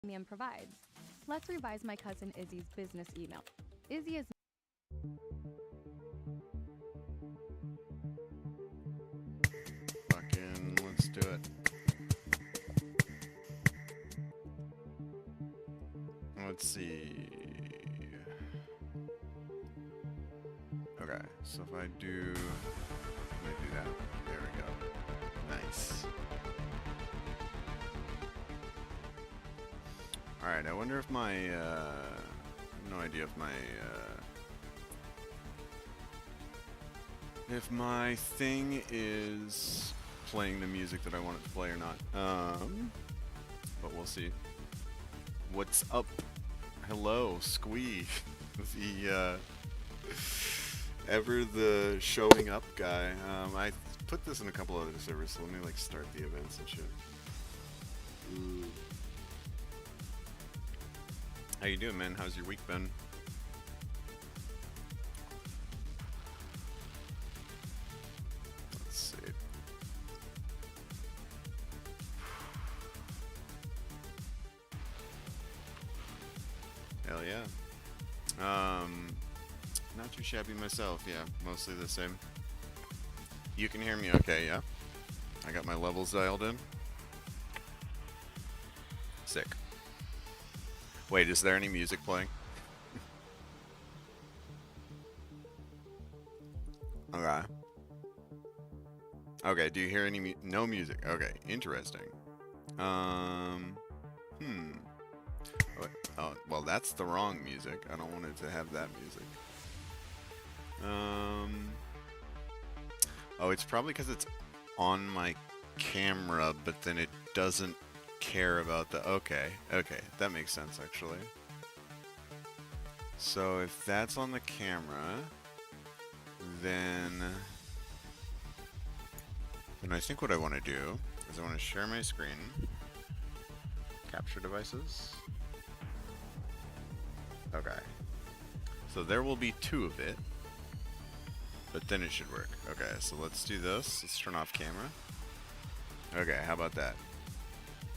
Premium provides. Let's revise my cousin Izzy's business email. Izzy is Fucking, let's do it. Let's see. Okay, so if I do that. There we go. Nice. Alright, I wonder if my, I have no idea if my thing is playing the music that I want it to play or not. But we'll see. What's up? Hello, Squee. The, ever the showing up guy. I put this in a couple other servers, so let me like start the events and shit. Ooh. How you doing, man? How's your week been? Let's see. Hell yeah. Not too shabby myself, yeah. Mostly the same. You can hear me okay, yeah? I got my levels dialed in. Sick. Wait, is there any music playing? Okay. Okay, do you hear any no music? Okay, interesting. Oh, well, that's the wrong music. I don't want it to have that music. Oh, it's probably because it's on my camera, but then it doesn't care about the... Okay, that makes sense, actually. So if that's on the camera, then I think what I want to do is I want to share my screen, capture devices. Okay. So there will be 2 of it, but then it should work. Okay, so let's do this. Let's turn off camera. Okay, how about that?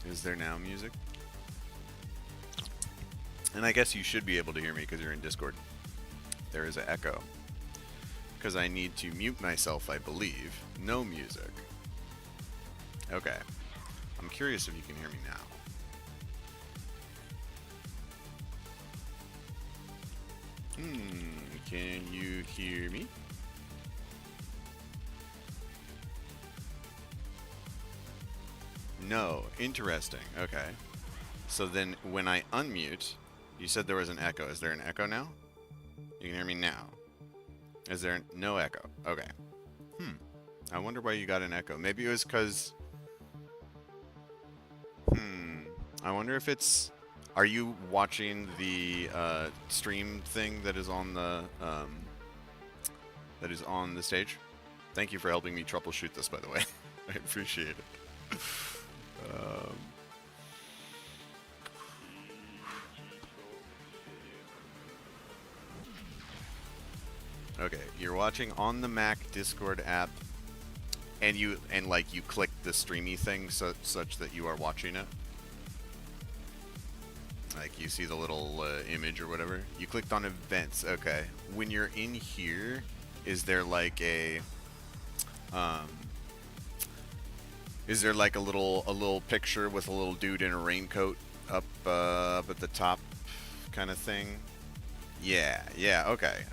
Is there now music? And I guess you should be able to hear me because you're in Discord. There is an echo. Because I need to mute myself, I believe. No music. Okay. I'm curious if you can hear me now. Can you hear me? No. Interesting. Okay. So then when I unmute, you said there was an echo. Is there an echo now? You can hear me now. Is there no echo? Okay. I wonder why you got an echo. Maybe it was because... I wonder if it's... Are you watching the stream thing that is on the stage? Thank you for helping me troubleshoot this, by the way. I appreciate it. Okay, you're watching on the Mac Discord app, and you click the streamy thing such that you are watching it. Like you see the little image or whatever. You clicked on events. Okay. When you're in here, is there like a little picture with a little dude in a raincoat up at the top kind of thing? Yeah. Okay.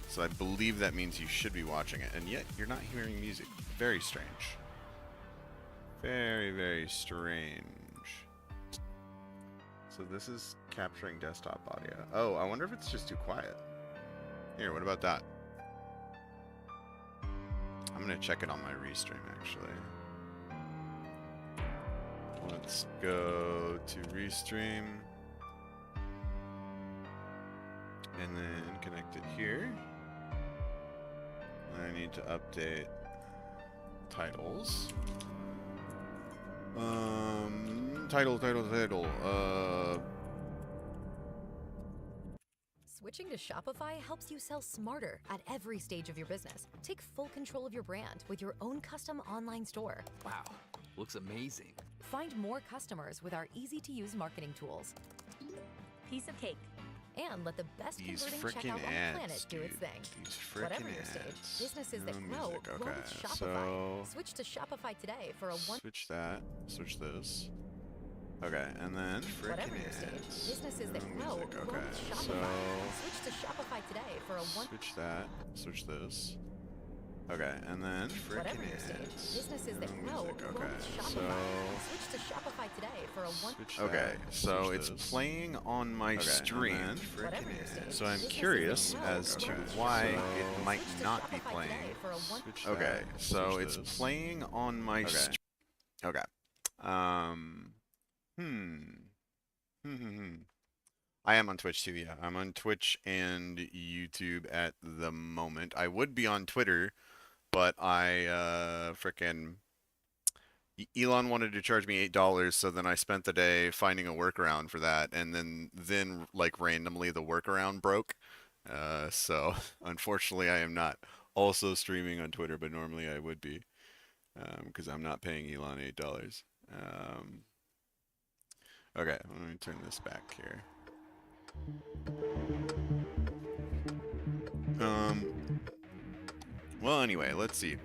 So I believe that means you should be watching it, and yet you're not hearing music. Very strange. Very, very strange. So this is capturing desktop audio. Oh, I wonder if it's just too quiet. Here, what about that? I'm gonna check it on my restream, actually. Let's go to restream. And then connect it here. I need to update titles. Title. Switching to Shopify helps you sell smarter at every stage of your business. Take full control of your brand with your own custom online store. Wow, looks amazing. Find more customers with our easy-to-use marketing tools. Piece of cake. And let the best These converting frickin' checkout on the ads, planet do its dude. thing. These frickin' Whatever your ads. stage, businesses that No grow, music. grow Okay, with Shopify. so Switch to Shopify today for a one. switch that. Switch this. Okay, and then Whatever frickin' your stage, ads. businesses that No grow, music. grow Okay, with so Shopify. Switch to Shopify today for a one. switch that. Switch this. Okay, and then Whatever frickin' your stage, ads. businesses that No grow, music. grow Okay, with so Shopify. Switch to Shopify today for a one. switch okay, that, so switch it's this. playing on my stream. Whatever your stage, So I'm businesses curious that grow, as to grow with why Shopify. it might Switch to not be Shopify playing. today for a one. Switch Okay, that, so switch it's this. playing on my stream. Okay. I am on Twitch too, yeah. I'm on Twitch and YouTube at the moment. I would be on Twitter, but I frickin' Elon wanted to charge me $8, so then I spent the day finding a workaround for that, and then like randomly the workaround broke. So unfortunately I am not also streaming on Twitter, but normally I would be, because I'm not paying Elon $8. Okay, let me turn this back here. Well, anyway, let's see.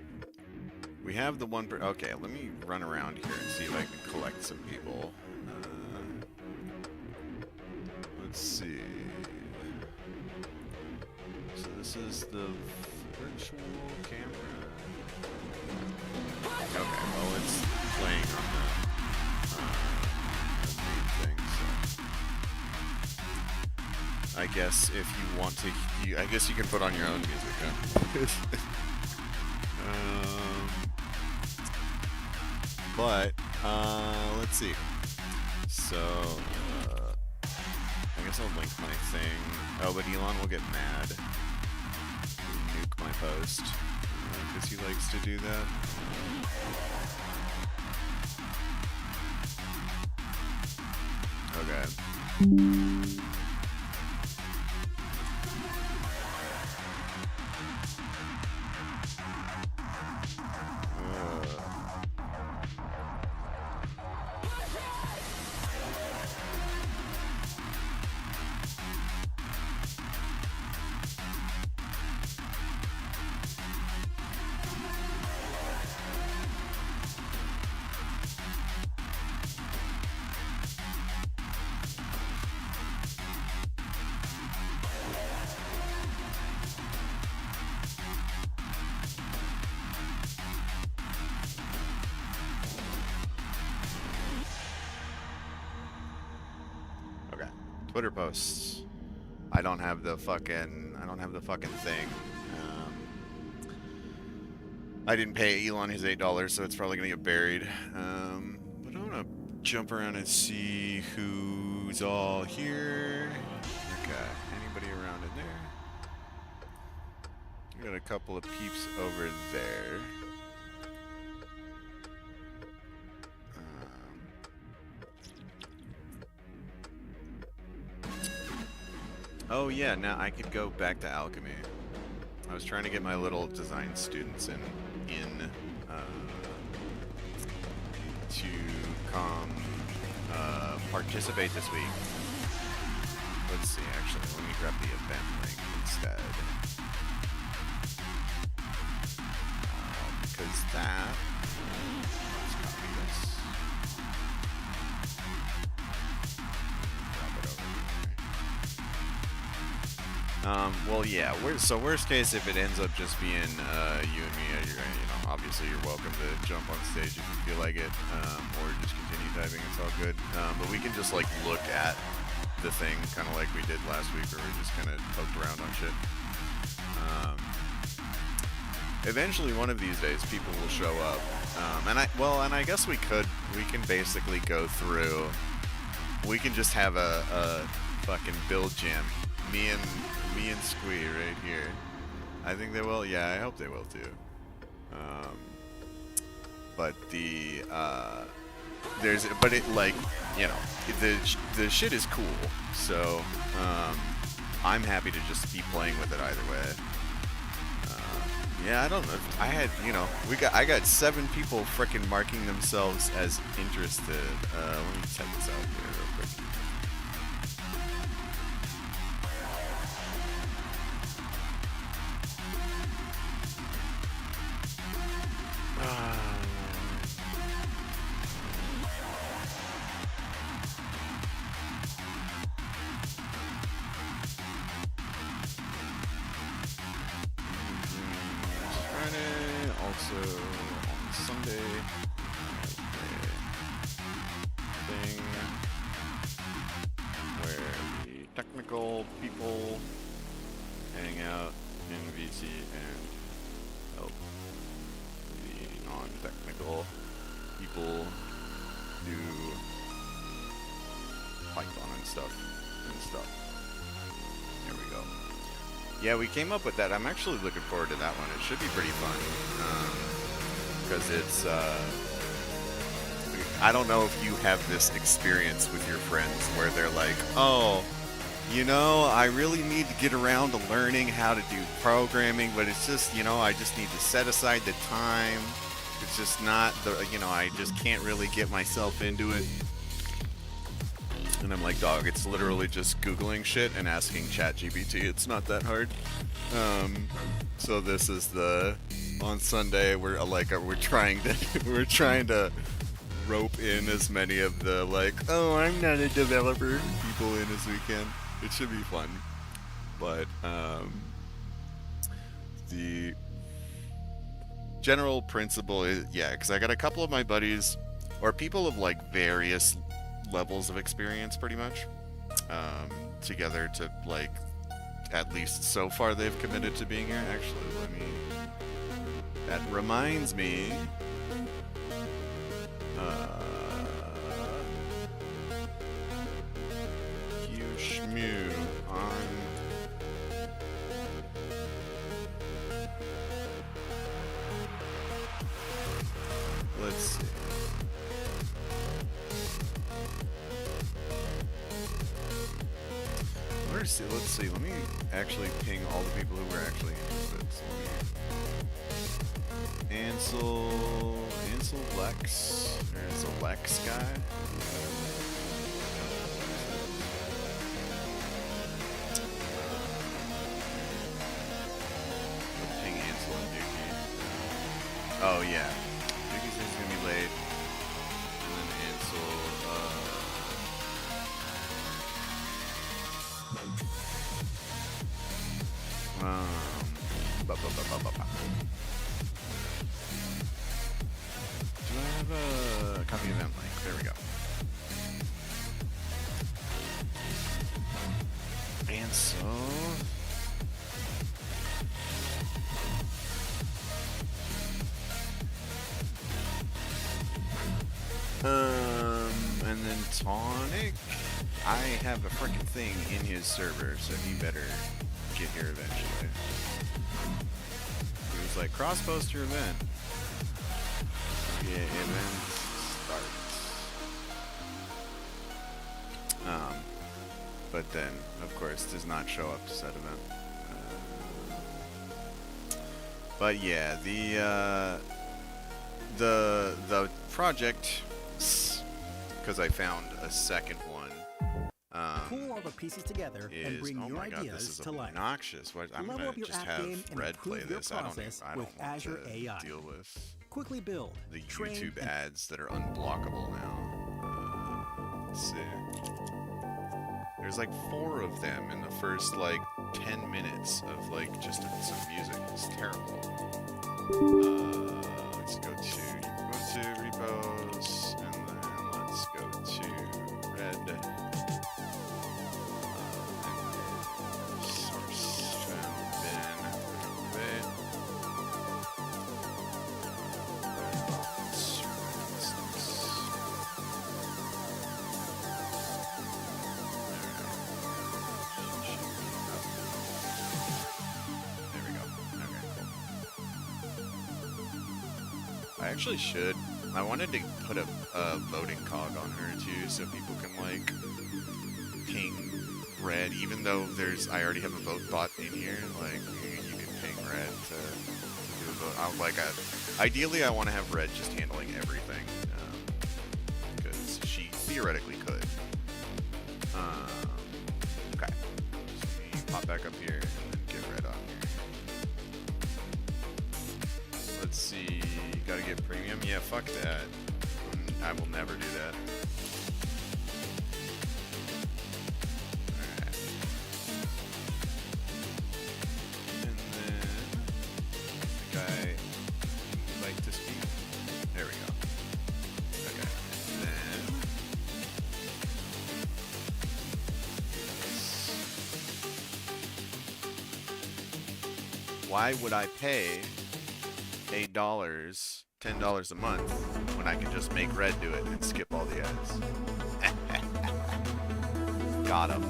We have the one okay, let me run around here and see if I can collect some people. Let's see. So this is the virtual camera. Okay, well, it's playing on the main thing, so I guess if you want to, I guess you can put on your own music, huh? But let's see. So I guess I'll link my thing. Oh, but Elon will get mad. Nuke my post because he likes to do that. Okay. Twitter posts. I don't have the fucking thing. I didn't pay Elon his $8, so it's probably gonna get buried. But I'm gonna jump around and see who's all here. Okay, anybody around in there? We got a couple of peeps over there. Oh yeah, now I could go back to alchemy. I was trying to get my little design students in to come participate this week. Let's see, actually, let me grab the event link instead. Because that... Let's copy this. Drop it over here. Well, yeah. So worst case, if it ends up just being you and me, obviously you're welcome to jump on stage if you feel like it, or just continue typing. It's all good. But we can just like look at the thing, kind of like we did last week, where we just kind of poked around on shit. Eventually, one of these days, people will show up, and I guess we can basically go through. We can just have a fucking build jam. Me and Squee right here. I think they will. Yeah, I hope they will too. But the shit is cool. So I'm happy to just be playing with it either way. Yeah, I don't know. I had, I got 7 people frickin' marking themselves as interested. Let me check this out here real quick. Friday, also on Sunday, thing where the technical people hang out in VC and help the non-technical people do Python and stuff. There we go. Yeah, we came up with that. I'm actually looking forward to that one. It should be pretty fun. Because it's, I don't know if you have this experience with your friends where they're like, oh, I really need to get around to learning how to do programming, but it's just, I just need to set aside the time. It's just not I just can't really get myself into it. And I'm like, dog, it's literally just Googling shit and asking ChatGPT. It's not that hard. So this is on Sunday, we're trying to rope in as many of the oh, I'm not a developer people in as we can. It should be fun. But the general principle is, because I got a couple of my buddies or people of various levels of experience pretty much together to at least so far they've committed to being here. Actually, that reminds me Shmoo on let's see. Let's see. Let me actually ping all the people who were actually interested. So Ansel Lex. There's a Lex guy. Let's ping Ansel and Dookie. Oh yeah, Dookie says he's gonna be late, and then Ansel. Do I have a copy event link? There we go. And so and then Tonic, I have a freaking thing in his server, so he better get here eventually. He was like, cross-post your event. Yeah, event starts. But then, of course, does not show up to said event. But yeah, the project, because I found a second one. Pull all the pieces together and bring your ideas to life. Obnoxious. I'm Level gonna up your just app have game and Red play improve your this. I don't process want with Azure to AI. deal with Quickly build, the train, YouTube and ads that are unblockable now. Let's see. There's 4 of them in the first 10 minutes of just some music. It's terrible. Let's go to repos, and then let's go to Red. Source found bin. Wait. There we go. Okay, cool. I actually should. I wanted to put a loading cog on her too, so people can ping Red, even though I already have a vote bot in here. You can ping Red to Ideally, I want to have Red just handling everything, because she theoretically could. Okay, so let me pop back up here and then get Red on here. Let's see, gotta get premium. Yeah, fuck that. I will never do that. Alright. And then the guy invite to speak. There we go. Okay. And then why would I pay $8, $10 a month when I can just make Red do it and skip all the ads? Got him.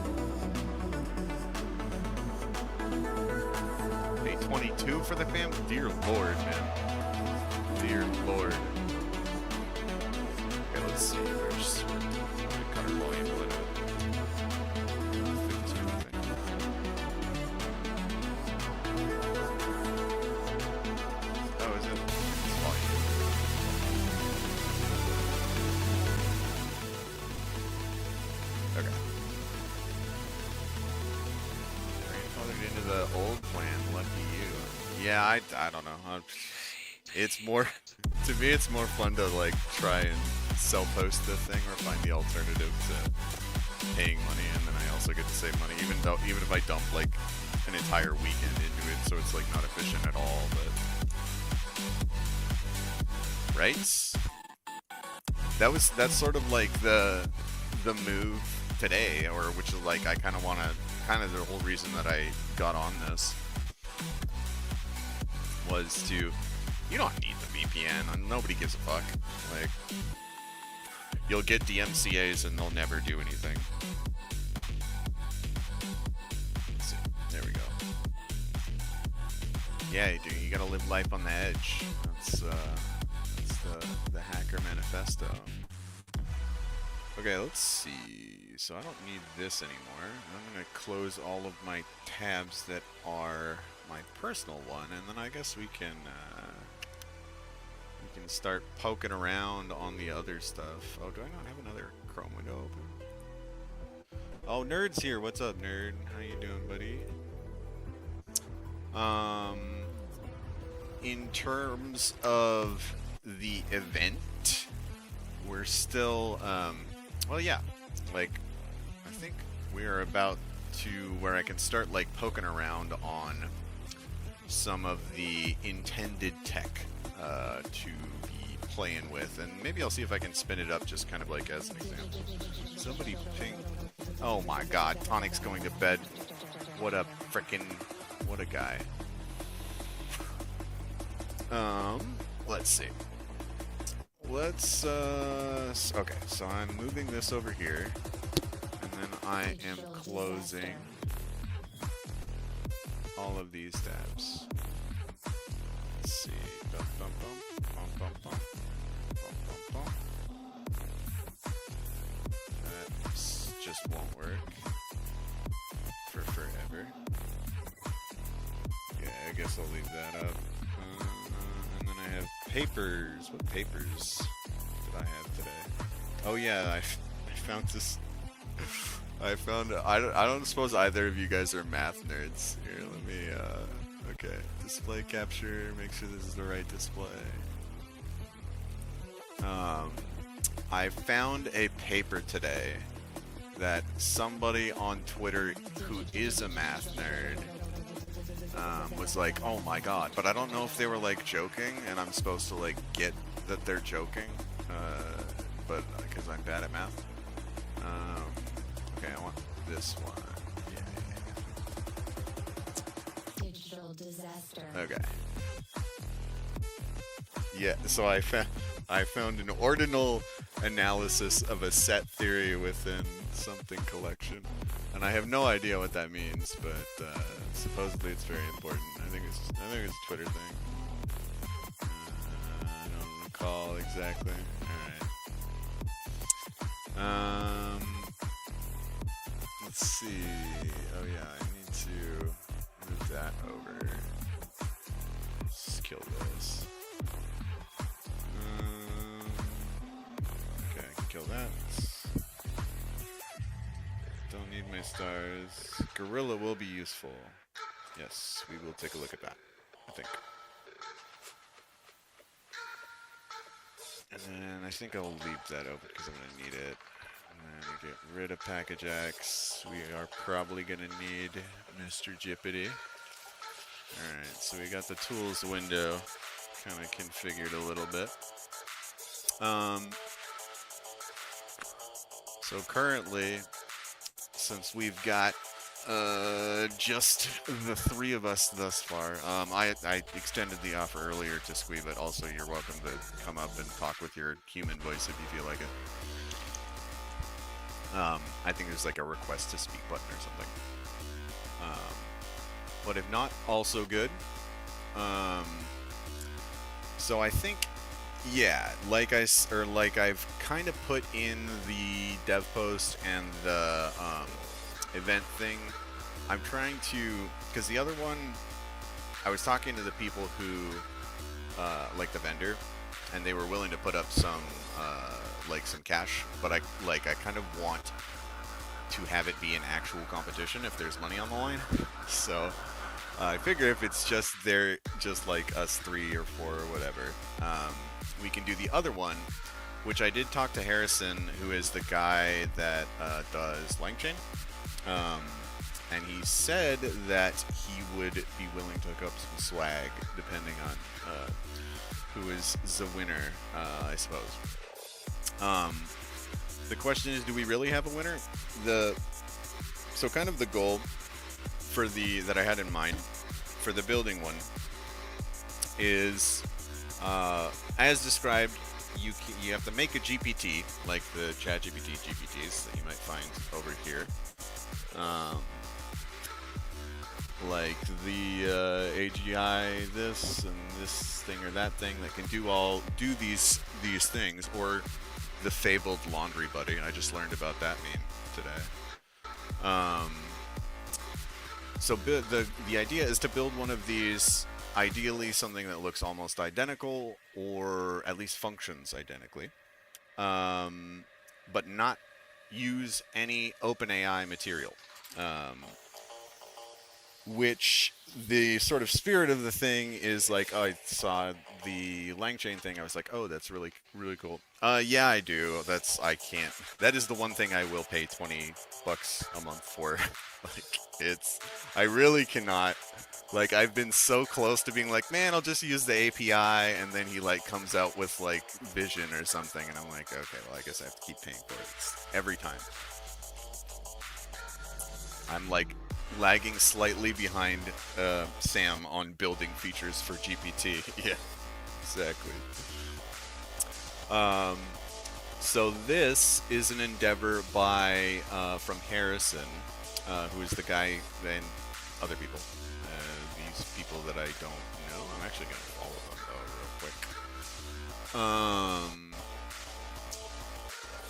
Pay $22 for the family? Dear Lord, man. Dear Lord. Okay, let's see. Where's cut our volume a little bit. 15, I think. Oh, is it? It's volume. Okay. Grandfathered into the old plan. Lucky you. Yeah, I don't know. It's more, to me, it's more fun to like try and self-post the thing or find the alternative to paying money, and then I also get to save money, even if I dump like an entire weekend into it, so it's like not efficient at all. But right, that's sort of like the move today, or which is like I kind of the whole reason that I got on this was to, you don't need the VPN, and nobody gives a fuck. Like, you'll get DMCAs and they'll never do anything. Let's see. There we go. Yeah, dude, you gotta live life on the edge. That's the hacker manifesto. Okay, let's see. So I don't need this anymore. I'm gonna close all of my tabs that are my personal one, and then I guess we can start poking around on the other stuff. Oh, do I not have another Chrome window open? Oh, Nerd's here. What's up, Nerd? How you doing, buddy? In terms of the event, we're still, well, yeah, like, I think we're about to where I can start, like, poking around on some of the intended tech to be playing with, and maybe I'll see if I can spin it up just kind of like as an example. Somebody ping. Oh my god, Tonic's going to bed. What a guy. Let's see. Okay, so I'm moving this over here, and then I am closing all of these tabs. Let's see. Bum, bum, bum, bum, bum, bum. Bum, bum, bum. That just won't work for forever. Yeah, I guess I'll leave that up. And then I have papers. What papers did I have today? Oh yeah, I found this. I don't suppose either of you guys are math nerds. Here, let me, okay. Display capture, make sure this is the right display. I found a paper today that somebody on Twitter who is a math nerd was like, oh my god, but I don't know if they were like joking and I'm supposed to like get that they're joking, but because I'm bad at math. Okay, I want this one. Yeah. Digital disaster. Okay. Yeah, so I found an ordinal analysis of a set theory within something collection, and I have no idea what that means, but supposedly it's very important. I think it's a Twitter thing. I don't recall exactly. All right. Let's see. Oh yeah, I need to move that over. kill this. Okay, I can kill that. Don't need my stars. Gorilla will be useful. Yes, we will take a look at that, I think. And then I think I'll leave that open because I'm going to need it. And then we get rid of Package X. We are probably going to need Mr. Jippity. Alright, so we got the tools window kind of configured a little bit. So currently, since we've got just the 3 of us thus far, I extended the offer earlier to Squee, but also you're welcome to come up and talk with your human voice if you feel like it. I think there's like a request to speak button or something. But if not, also good. So I think, yeah, like I've kind of put in the dev post and the event thing. I'm trying to, because the other one, I was talking to the people who, like the vendor, and they were willing to put up some, like some cash, but I kind of want to have it be an actual competition if there's money on the line. So I figure if it's just like us 3 or 4 or whatever, we can do the other one, which I did talk to Harrison, who is the guy that does Langchain. And he said that he would be willing to hook up some swag, depending on who is the winner, I suppose. The question is, do we really have a winner? So kind of the goal for that I had in mind for the building one is, as described, you have to make a GPT, like the ChatGPT GPTs that you might find over here. Like the AGI this and this thing or that thing that can do these things, or the fabled laundry buddy. I just learned about that meme today. So the idea is to build one of these, ideally something that looks almost identical, or at least functions identically, but not use any OpenAI material. Which the sort of spirit of the thing is like, oh, I saw the Langchain thing. I was like, oh, that's really, really cool. Yeah, I do. I can't. That is the one thing I will pay $20 a month for. Like, I really cannot. Like, I've been so close to being like, man, I'll just use the API, and then he like comes out with like Vision or something, and I'm like, okay, well, I guess I have to keep paying for it every time. I'm like lagging slightly behind Sam on building features for GPT. Yeah, exactly. So this is an endeavor by from Harrison, who is the guy and other people. These people that I don't know. I'm actually going to follow them though real quick.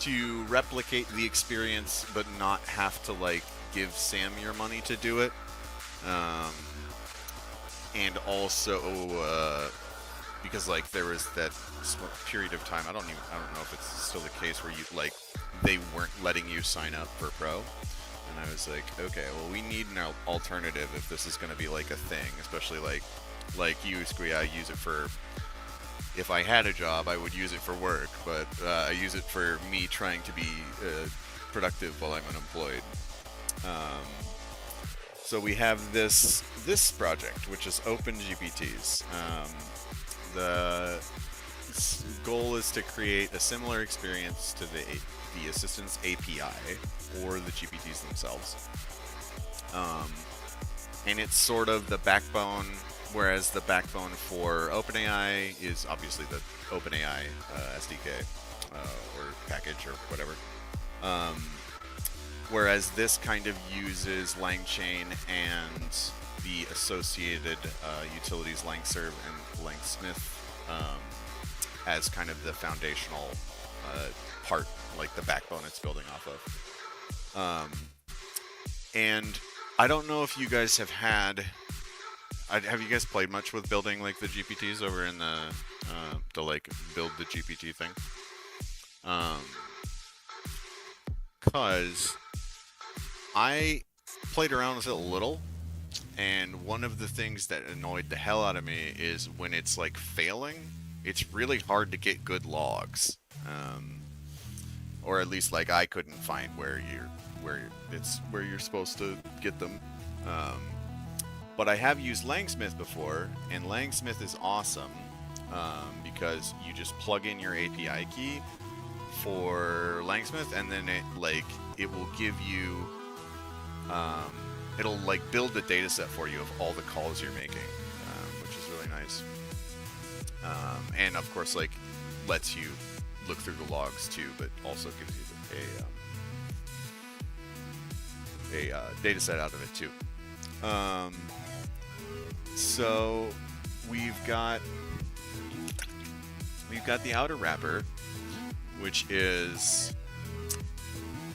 To replicate the experience, but not have to like give Sam your money to do it, and also because like there was that period of time, I don't know if it's still the case, where they weren't letting you sign up for Pro, and I was like, okay, well, we need an alternative if this is going to be like a thing, especially like you, Squee. I use it for, if I had a job, I would use it for work, but I use it for me trying to be productive while I'm unemployed. So we have this project, which is OpenGPTs. The goal is to create a similar experience to the Assistant's API or the GPTs themselves. And it's sort of the backbone, whereas the backbone for OpenAI is obviously the OpenAI SDK or package or whatever. Whereas this kind of uses LangChain and the associated utilities LangServe and LangSmith as kind of the foundational part, like the backbone it's building off of. And I don't know if you guys have had, have you guys played much with building like the GPTs over in the like build the GPT thing? Cause I played around with it a little, and one of the things that annoyed the hell out of me is when it's like failing, it's really hard to get good logs. Or at least like I couldn't find where you're supposed to get them. But I have used Langsmith before, and Langsmith is awesome because you just plug in your API key for Langsmith, and then it will give you it'll like build the data set for you of all the calls you're making, which is really nice. And of course, like lets you look through the logs too, but also gives you a data set out of it too. So we've got the outer wrapper, which is,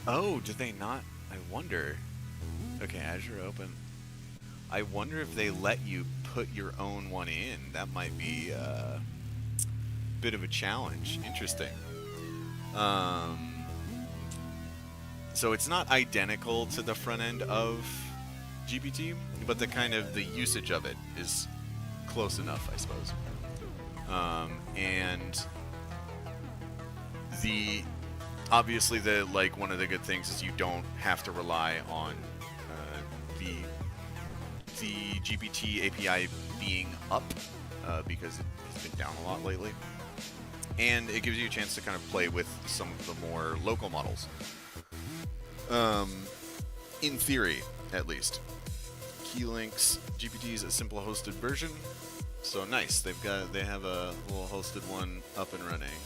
oh, did they not? I wonder. Okay, Azure Open. I wonder if they let you put your own one in. That might be a bit of a challenge. Interesting. So it's not identical to the front end of GPT, but the usage of it is close enough, I suppose. And obviously one of the good things is you don't have to rely on the GPT API being up because it's been down a lot lately, and it gives you a chance to kind of play with some of the more local models. In theory, at least. Keylink's GPT is a simple hosted version, so nice. They have a little hosted one up and running.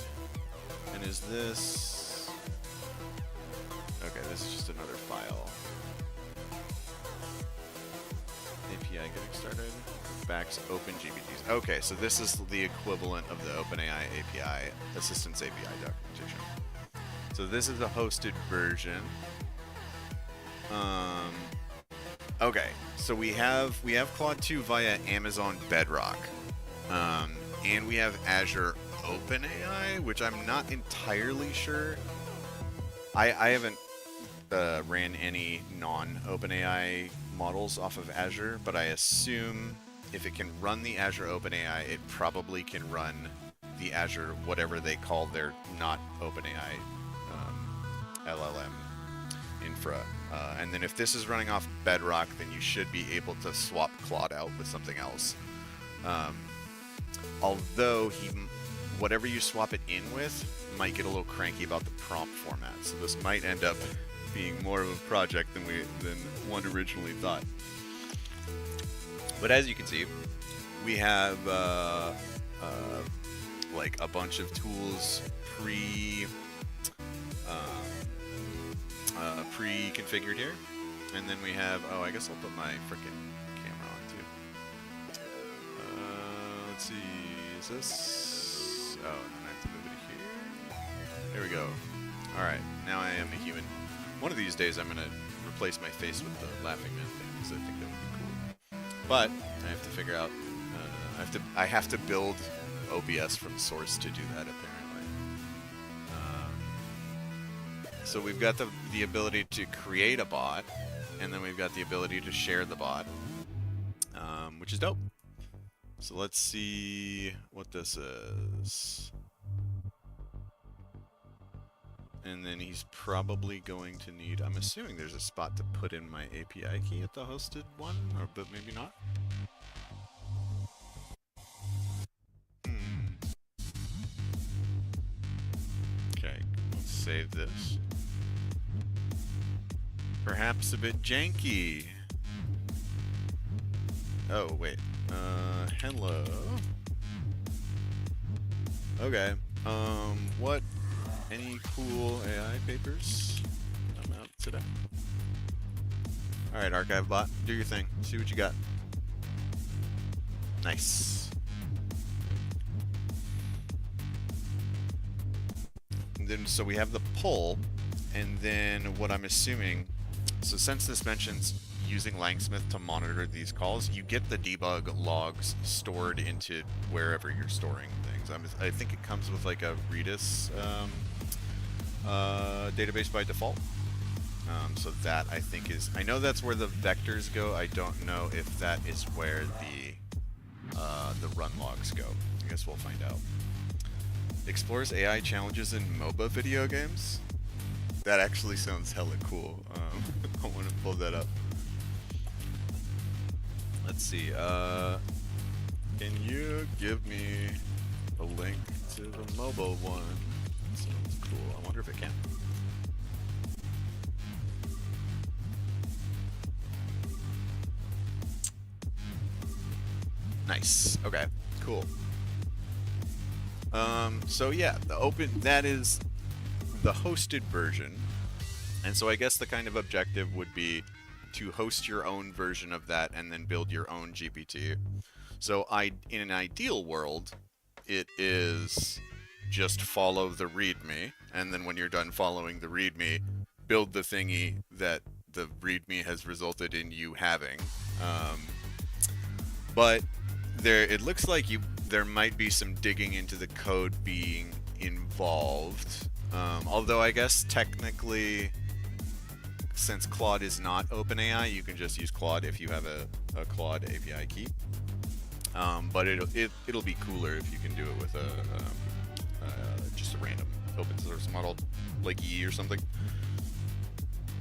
And is this? Okay, this is just another file. API getting started. Backs Open GPTs. Okay, so this is the equivalent of the OpenAI API Assistance API documentation. So this is a hosted version. Okay, so we have Claude 2 via Amazon Bedrock, and we have Azure OpenAI, which I'm not entirely sure. I haven't ran any non-OpenAI models off of Azure, but I assume if it can run the Azure OpenAI, it probably can run the Azure whatever they call their not OpenAI LLM infra. And then if this is running off Bedrock, then you should be able to swap Claude out with something else. Although whatever you swap it in with might get a little cranky about the prompt format. So this might end up being more of a project than one originally thought. But as you can see, we have like a bunch of tools pre-configured here, and then we have, oh, I guess I'll put my frickin' camera on too. Let's see, is this, oh, and I have to move it here. There we go. Alright, now I am a human. One of these days I'm gonna replace my face with the laughing man thing, because I think that would be cool. But I have to figure out, I have to build OBS from source to do that, apparently. So we've got the ability to create a bot, and then we've got the ability to share the bot, which is dope. So let's see what this is. And then he's probably going to need, I'm assuming there's a spot to put in my API key at the hosted one, but maybe not. Okay, let's save this. Perhaps a bit janky. Oh, wait. Hello. Okay. What? Any cool AI papers come out today? Alright, Archive Bot. Do your thing. See what you got. Nice. And then, so we have the poll, and then what I'm assuming, so since this mentions using Langsmith to monitor these calls, you get the debug logs stored into wherever you're storing things. I think it comes with like a Redis database by default. So that I think is, I know that's where the vectors go. I don't know if that is where the run logs go. I guess we'll find out. Explores AI challenges in MOBA video games. That actually sounds hella cool. I want to pull that up. Let's see. Can you give me a link to the mobile one? That sounds cool. I wonder if it can. Nice. Okay. Cool. So yeah, that is the hosted version. And so I guess the kind of objective would be to host your own version of that and then build your own GPT. So in an ideal world, it is just follow the README, and then when you're done following the README, build the thingy that the README has resulted in you having. But it looks like there might be some digging into the code being involved. Although I guess technically, since Claude is not OpenAI, you can just use Claude if you have a Claude API key. But it'll be cooler if you can do it with just a random open source model like E or something.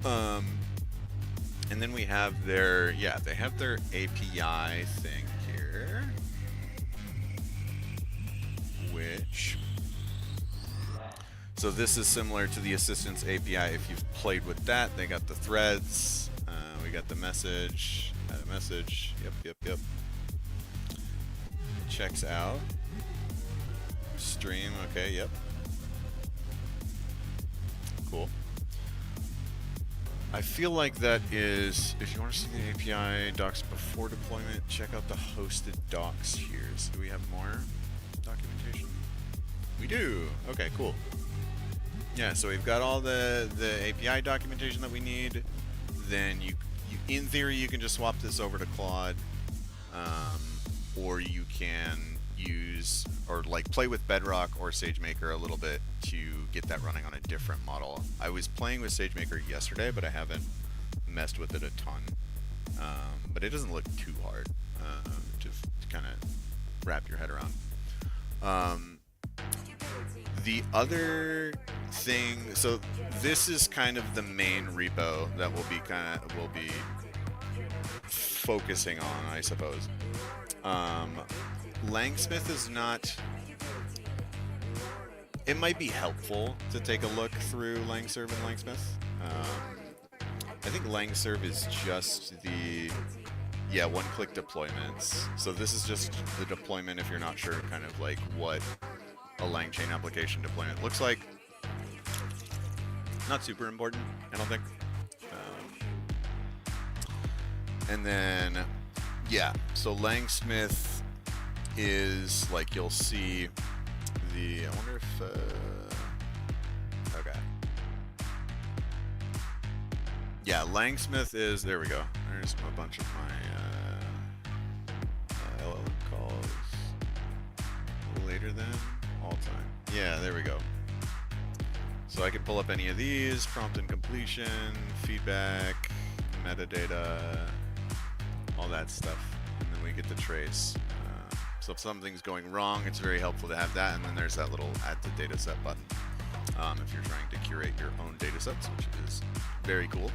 And then we have they have their API thing here, so this is similar to the Assistance API. If you've played with that, they got the threads, we got the message, add a message, yep. Checks out. Stream, okay, yep. Cool. I feel like that is, if you want to see the API docs before deployment, check out the hosted docs here. So do we have more documentation? We do. Okay, cool. Yeah, so we've got all the API documentation that we need. Then you in theory, you can just swap this over to Claude, or you can use or like play with Bedrock or SageMaker a little bit to get that running on a different model. I was playing with SageMaker yesterday, but I haven't messed with it a ton. But it doesn't look too hard to kind of wrap your head around. The other thing, so this is kind of the main repo that we'll be focusing on, I suppose. Langsmith is not. It might be helpful to take a look through Langserve and Langsmith. I think Langserve is just the one-click deployments. So this is just the deployment if you're not sure kind of like what a LangChain application deployment looks like. Not super important, I don't think. And then, so Langsmith is like, you'll see I wonder if, okay. Yeah, Langsmith is, there we go. There's a bunch of my LLM calls. Later than all time. Yeah, there we go. So I can pull up any of these, prompt and completion, feedback, metadata, all that stuff. And then we get the trace. So if something's going wrong, it's very helpful to have that. And then there's that little add to dataset button if you're trying to curate your own datasets, which is very cool.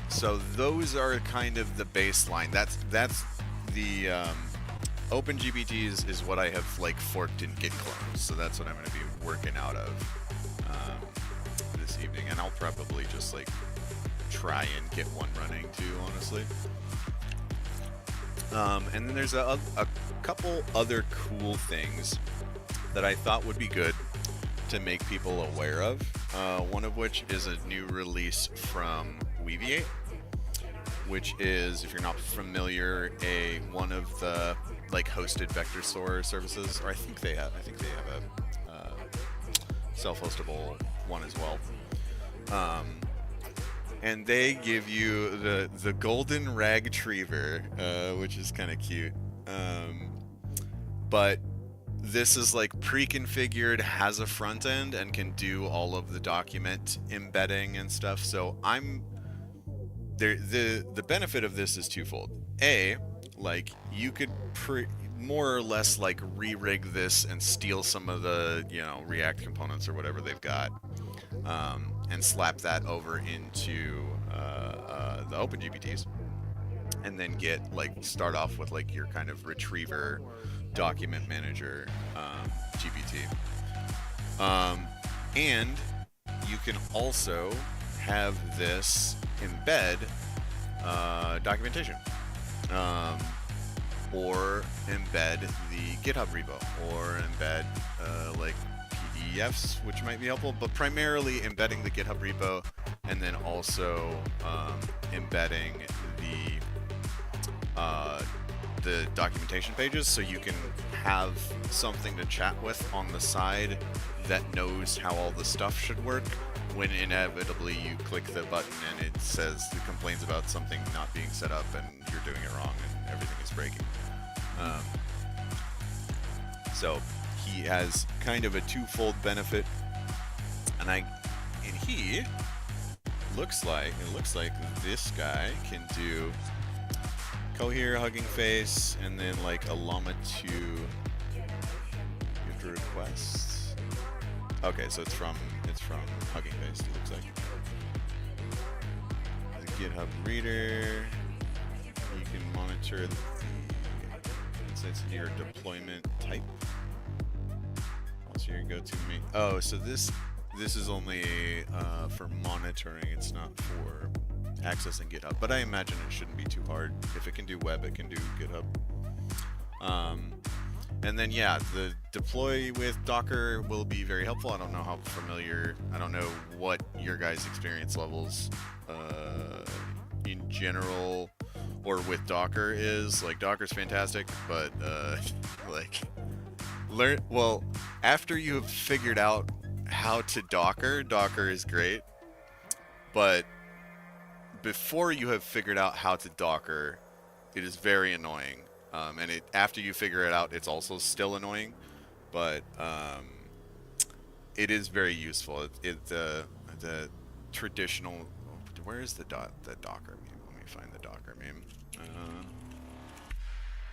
So those are kind of the baseline. That's the OpenGPT is what I have like forked in git clones. So that's what I'm going to be working out of this evening. And I'll probably just like try and get one running too, honestly. And then there's a couple other cool things that I thought would be good to make people aware of. One of which is a new release from Weaviate, which is, if you're not familiar, one of the like hosted vector store services, or I think they have a self-hostable one as well. and they give you the golden ragtriever, which is kind of cute. But this is like pre-configured, has a front end, and can do all of the document embedding and stuff. So the benefit of this is twofold. A, like you could more or less like re-rig this and steal some of the React components or whatever they've got, and slap that over into the OpenGPTs, and then start off with like your kind of retriever document manager GPT. And you can also have this embed documentation, or embed the GitHub repo, or embed like PDFs, which might be helpful, but primarily embedding the GitHub repo, and then also embedding the documentation pages, so you can have something to chat with on the side that knows how all the stuff should work when inevitably you click the button and it complains about something not being set up and you're doing it wrong and everything is breaking. So he has kind of a twofold benefit, and he looks like this guy can do Cohere, Hugging Face, and then like a Llama 2. You have to request. Okay, so it's from Hugging Face. It looks like the GitHub reader. You can monitor the instance of your deployment type. Also, your go-to me. Oh, so this is only for monitoring. It's not for accessing GitHub, but I imagine it shouldn't be too hard. If it can do web, it can do GitHub. And then yeah, the deploy with Docker will be very helpful. I don't know how familiar, I don't know what your guys' experience levels in general or with Docker is. Like, Docker's fantastic, but like after you have figured out how to Docker is great, but before you have figured out how to Docker, it is very annoying. And after you figure it out, it's also still annoying, but it is very useful. The traditional, where is the Docker meme? Let me find the Docker meme.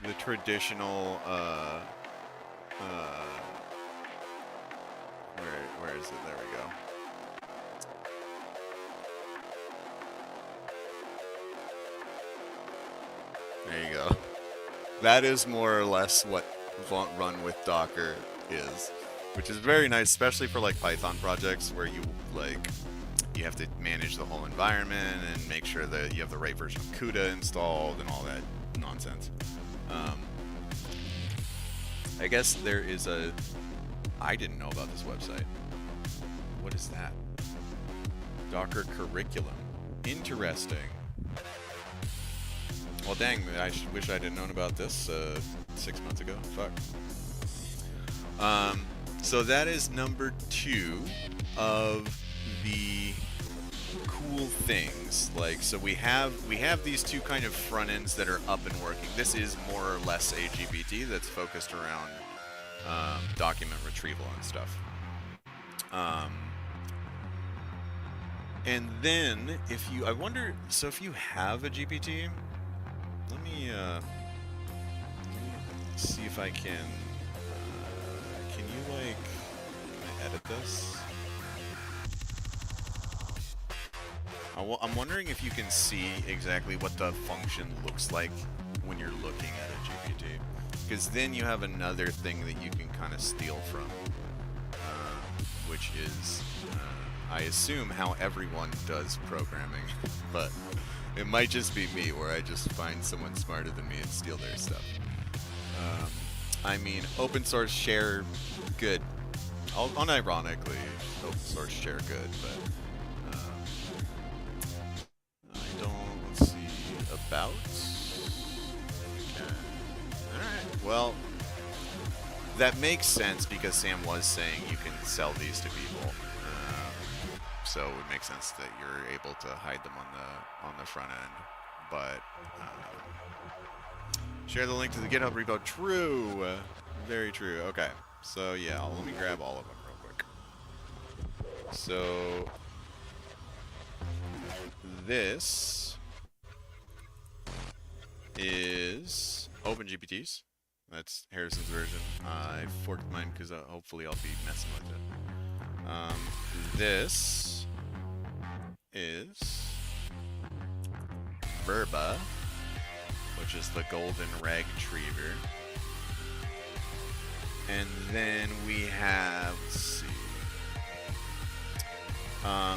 The traditional, where is it? There we go. There you go. That is more or less what run with Docker is, which is very nice, especially for like Python projects where you have to manage the whole environment and make sure that you have the right version of CUDA installed and all that nonsense. I guess there is I didn't know about this website. What is that? Docker curriculum. Interesting. Well, dang, I wish I'd have known about this 6 months ago. Fuck. So that is number 2 of the cool things. Like, so we have these two kind of front ends that are up and working. This is more or less a GPT that's focused around document retrieval and stuff. And then if you have a GPT. Let me see if I can. Can I edit this? I'm wondering if you can see exactly what the function looks like when you're looking at a GPT, because then you have another thing that you can kind of steal from, which is, I assume, how everyone does programming, but it might just be me, where I just find someone smarter than me and steal their stuff. I mean, open source share, good. Unironically, open source share, good, but I don't, let's see, about? Okay. Alright, well, that makes sense because Sam was saying you can sell these to people. so it would make sense that you're able to hide them on the front end. But share the link to the GitHub repo. True, very true. Okay, so yeah, let me grab all of them real quick. So this is OpenGPTs. That's Harrison's version. I forked mine because hopefully I'll be messing with it. This is Verba, which is the golden retriever. And then we have, let's see.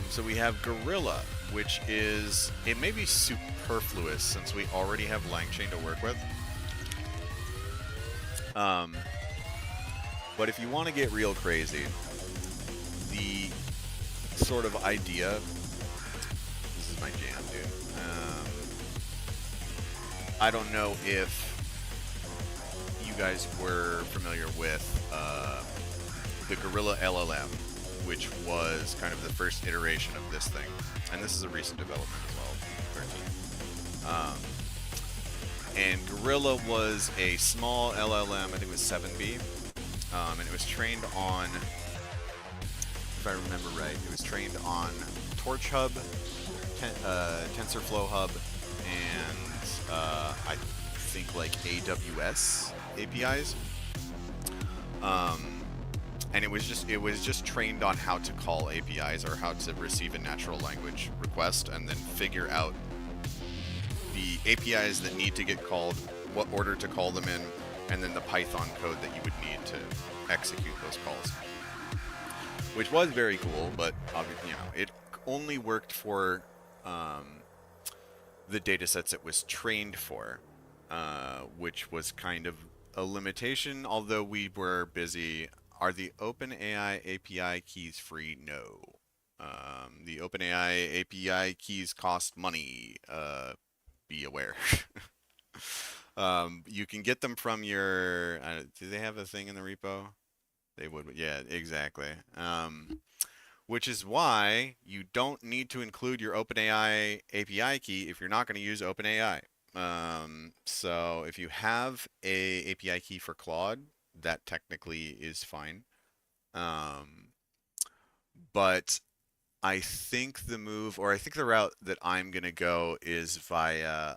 So we have Gorilla, which is, it may be superfluous since we already have LangChain to work with. But if you want to get real crazy, the sort of idea, this is my jam, dude. I don't know if you guys were familiar with the Gorilla LLM, which was kind of the first iteration of this thing. And this is a recent development as well, 13. And Gorilla was a small LLM, I think it was 7B, and it was trained on, if I remember right, it was trained on Torch Hub, TensorFlow Hub, and I think like AWS APIs. And it was just trained on how to call APIs or how to receive a natural language request and then figure out the APIs that need to get called, what order to call them in, and then the Python code that you would need to execute those calls. Which was very cool, but obviously, it only worked for the datasets it was trained for, which was kind of a limitation, although we were busy. Are the OpenAI API keys free? No. The OpenAI API keys cost money. Be aware. You can get them from your... do they have a thing in the repo? They would. Yeah, exactly. Which is why you don't need to include your OpenAI API key if you're not going to use OpenAI. So if you have a API key for Claude, that technically is fine. But I think the move, or I think the route that I'm going to go is via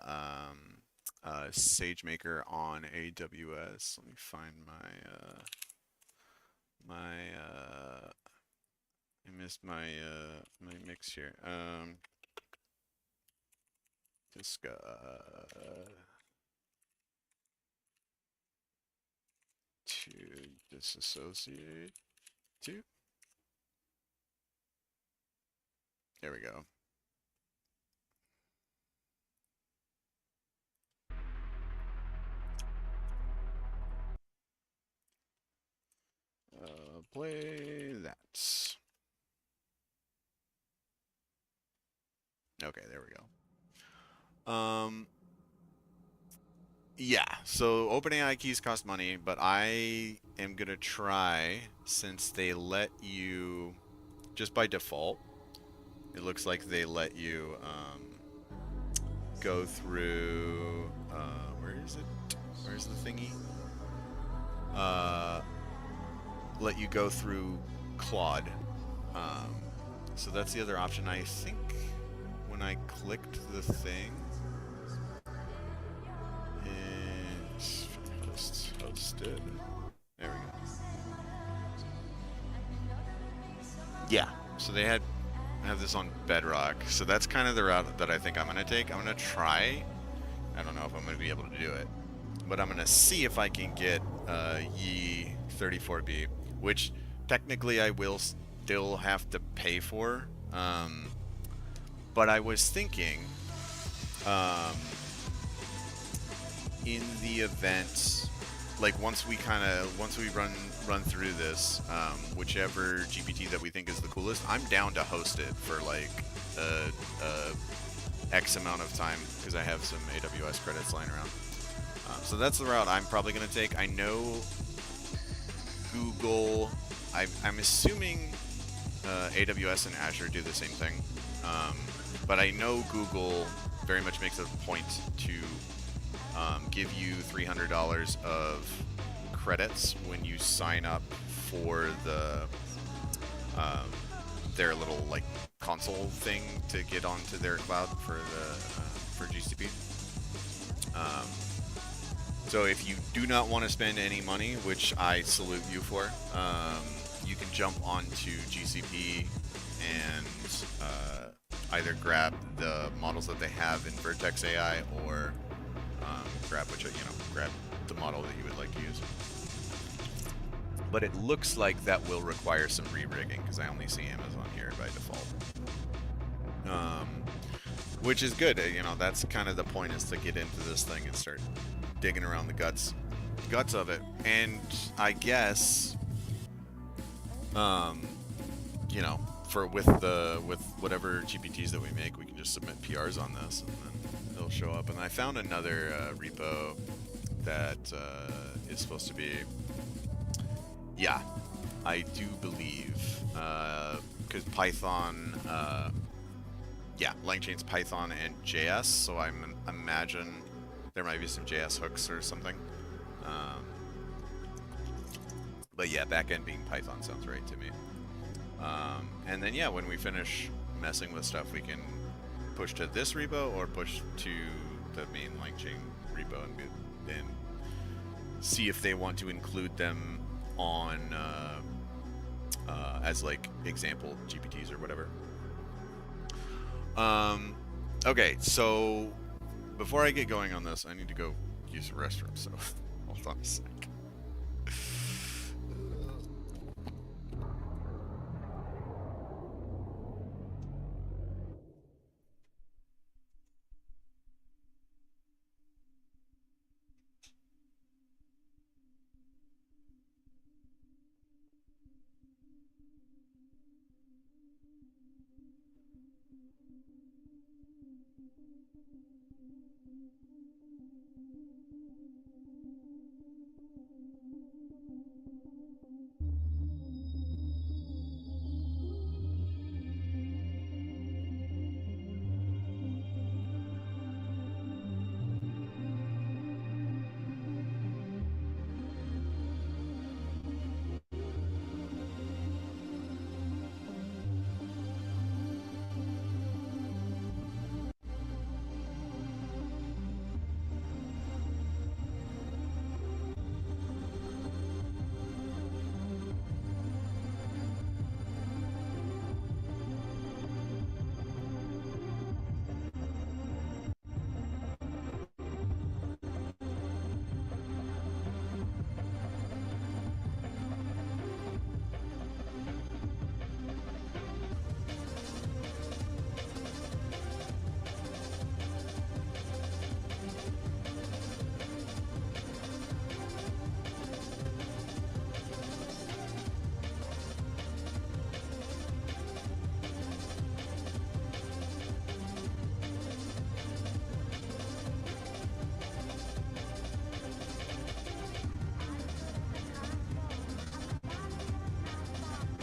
SageMaker on AWS. Let me find I missed my mix here. Just to disassociate to. There we go. Play that. Okay, there we go. Yeah, so OpenAI keys cost money, but I am gonna try, since they let you, just by default, it looks like they let you go through, where is it? Where's the thingy? Let you go through Claude. So that's the other option. I think when I clicked the thing, it's hosted. There we go. Yeah. So they have this on Bedrock. So that's kind of the route that I think I'm gonna take. I'm gonna try. I don't know if I'm gonna be able to do it, but I'm gonna see if I can get Yi 34B, which technically I will still have to pay for. But I was thinking, in the event, like once we run through this, whichever GPT that we think is the coolest, I'm down to host it for like X amount of time because I have some AWS credits lying around. So that's the route I'm probably going to take. I know Google, I'm assuming AWS and Azure do the same thing. But I know Google very much makes a point to give you $300 of credits when you sign up for the their little like console thing to get onto their cloud for GCP. So if you do not want to spend any money, which I salute you for, you can jump onto GCP and either grab the models that they have in Vertex AI or grab the model that you would like to use. But it looks like that will require some re-rigging because I only see Amazon here by default. Which is good, that's kind of the point, is to get into this thing and start digging around the guts of it. And I guess, with whatever GPTs that we make, we can just submit PRs on this, and then they'll show up. And I found another repo that is supposed to be, I do believe, because Python, LangChain's Python and JS, so I imagine there might be some JS hooks or something. But yeah, backend being Python sounds right to me. And then when we finish messing with stuff, we can push to this repo or push to the main LangChain repo and see if they want to include them on as like example GPTs or whatever. Okay, so before I get going on this, I need to go use the restroom, so hold on a sec.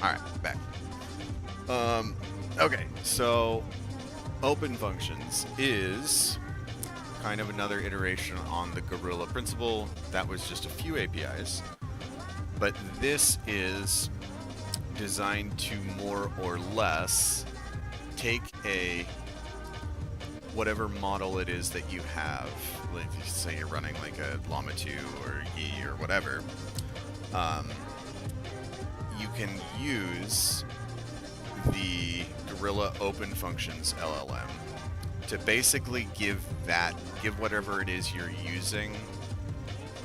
Alright, back. Okay, so open functions is kind of another iteration on the Gorilla principle. That was just a few APIs, but this is designed to more or less take whatever model it is that you have, like if you say you're running like a Llama 2 or Yi or whatever, you can use the Gorilla Open Functions LLM to basically give whatever it is you're using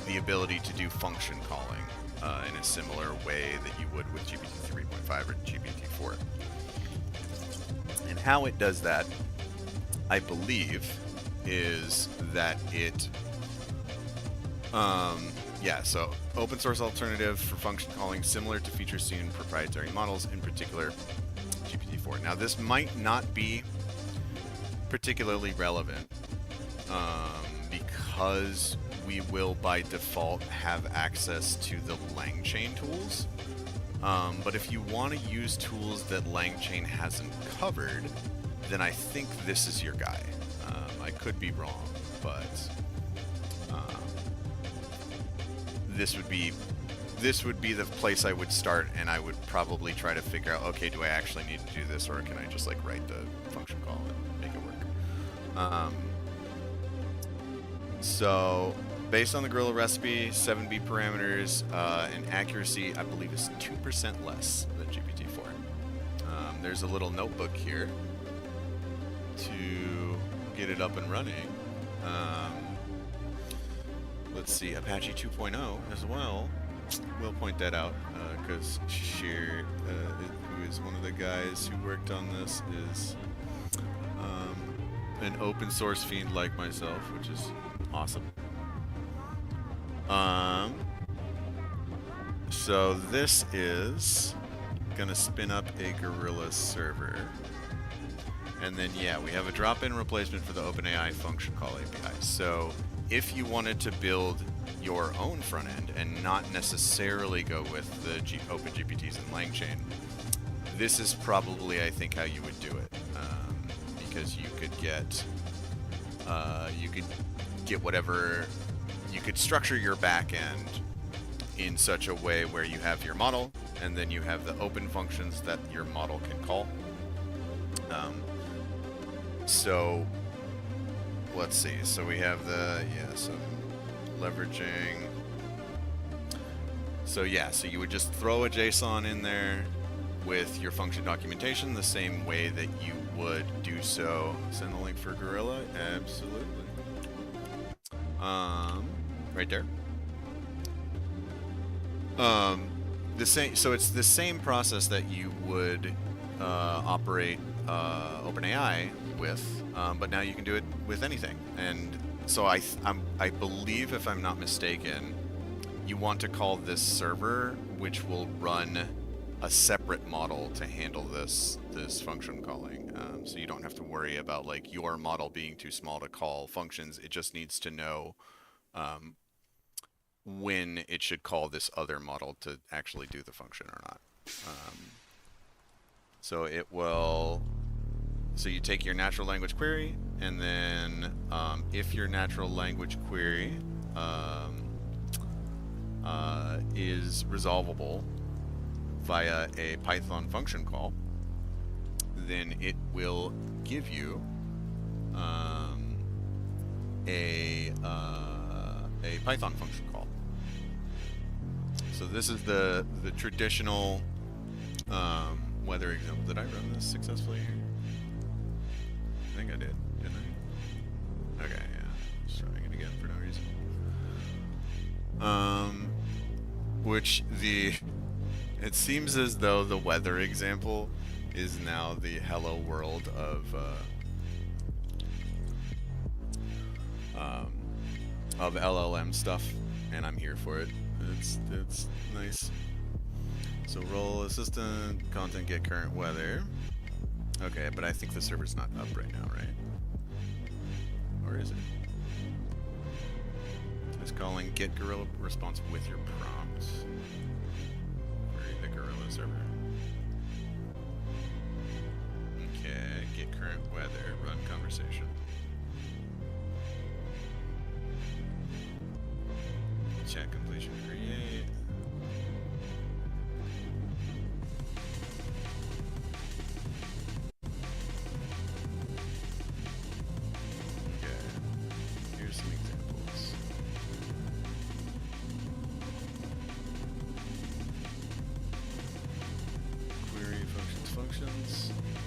the ability to do function calling in a similar way that you would with GPT 3.5 or GPT 4. And how it does that, I believe, is that it so open source alternative for function calling similar to features seen in proprietary models, in particular GPT-4. Now this might not be particularly relevant because we will by default have access to the LangChain tools. But if you want to use tools that LangChain hasn't covered, then I think this is your guy. I could be wrong, but this would be the place I would start, and I would probably try to figure out, okay, do I actually need to do this, or can I just like write the function call and make it work? So based on the Gorilla recipe, 7B parameters, and accuracy, I believe, is 2% less than GPT-4. There's a little notebook here to get it up and running. Let's see, Apache 2.0 as well. We'll point that out because Sheer, who is one of the guys who worked on this, is an open source fiend like myself, which is awesome. So this is gonna spin up a Gorilla server, and then yeah, we have a drop-in replacement for the OpenAI function call API. So if you wanted to build your own front end and not necessarily go with the OpenGPTs and LangChain, this is probably, I think, how you would do it, because you could get whatever, you could structure your back end in such a way where you have your model and then you have the open functions that your model can call. So let's see. So we have some leveraging. So yeah, so you would just throw a JSON in there with your function documentation the same way that you would do so. Send the link for Gorilla? Absolutely. Right there. The same. So it's the same process that you would operate OpenAI with, but now you can do it with anything. And so I believe, if I'm not mistaken, you want to call this server, which will run a separate model to handle this function calling. So you don't have to worry about like your model being too small to call functions. It just needs to know when it should call this other model to actually do the function or not. So it will. So you take your natural language query, and then if your natural language query is resolvable via a Python function call, then it will give you a Python function call. So this is the traditional weather example. Did I run this successfully here? I think I did, didn't I? Okay, yeah. Just trying it again for no reason. It seems as though the weather example is now the hello world of LLM stuff, and I'm here for it. It's nice. So role assistant, content, get current weather. Okay, but I think the server's not up right now, right? Or is it? It's calling get Gorilla response with your prompt. Query the Gorilla server. Okay, get current weather, run conversation. Chat completion, create.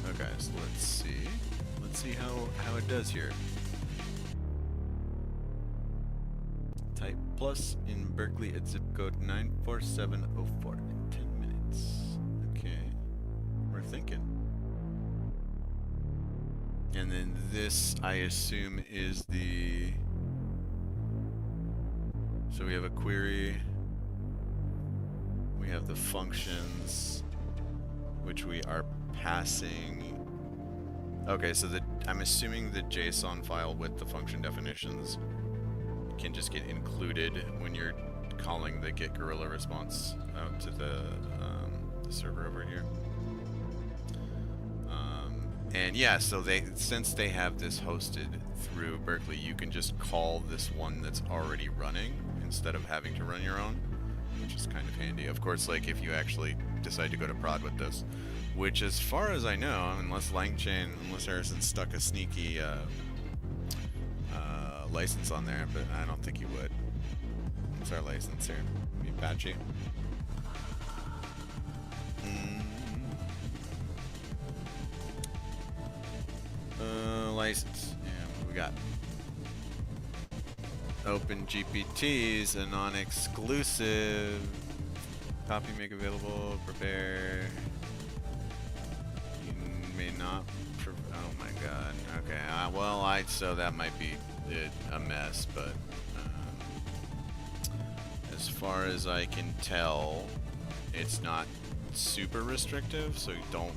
Okay, so let's see how it does here. Type plus in Berkeley at zip code 94704 in 10 minutes. Okay, we're thinking. And then this, I assume, is the. So we have a query. We have the functions, which we are passing. Okay, so I'm assuming the JSON file with the function definitions can just get included when you're calling the get Gorilla response out to the the server over here. And yeah, so since they have this hosted through Berkeley, you can just call this one that's already running instead of having to run your own, which is kind of handy. Of course, like if you actually decide to go to prod with this, which as far as I know, unless Harrison stuck a sneaky license on there, but I don't think he would. What's our license here? Apache. License. Yeah, what we got? Open GPTs, a non-exclusive. Copy, make available, prepare. You may not. Oh my god. Okay. Well, so that might be a mess, but as far as I can tell, it's not super restrictive. So don't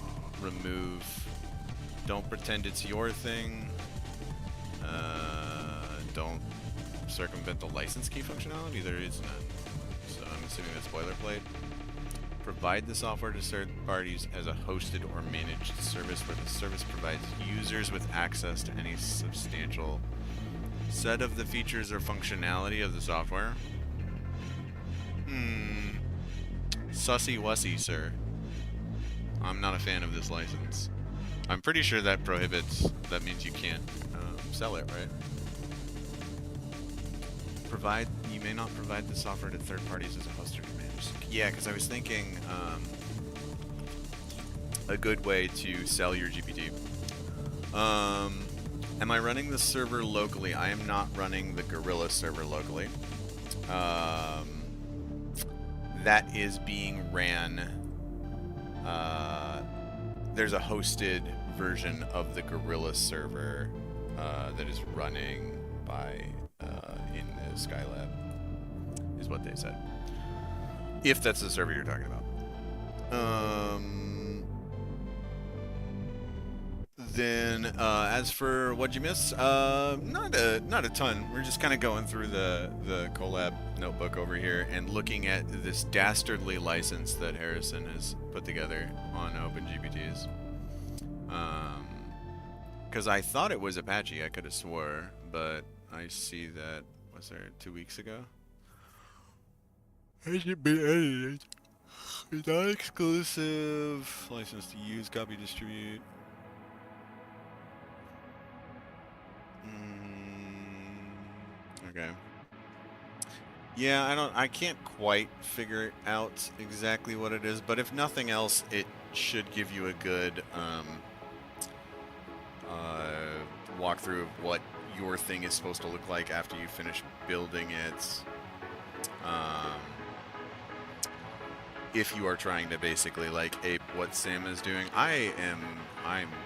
pretend it's your thing. Don't circumvent the license key functionality. There is none. So I'm assuming that's boilerplate. Provide the software to third parties as a hosted or managed service where the service provides users with access to any substantial set of the features or functionality of the software. Sussy wussy, sir. I'm not a fan of this license. I'm pretty sure that means you can't sell it, right? You may not provide the software to third parties as a host or managed. Yeah, because I was thinking a good way to sell your GPT. Am I running the server locally? I am not running the Gorilla server locally. That is being ran. There's a hosted version of the Gorilla server that is running by in the Skylab, is what they said. If that's the server you're talking about. Then, as for what'd you miss? Not a ton. We're just kind of going through the Colab notebook over here and looking at this dastardly license that Harrison has put together on OpenGPTs. Because I thought it was Apache, I could have swore, but I see that, was there 2 weeks ago? Has it been edited? It's not exclusive. License to use, copy, distribute. Okay. Yeah, I can't quite figure out exactly what it is, but if nothing else, it should give you a good walkthrough of what your thing is supposed to look like after you finish building it. If you are trying to basically like ape what Sam is doing, I'm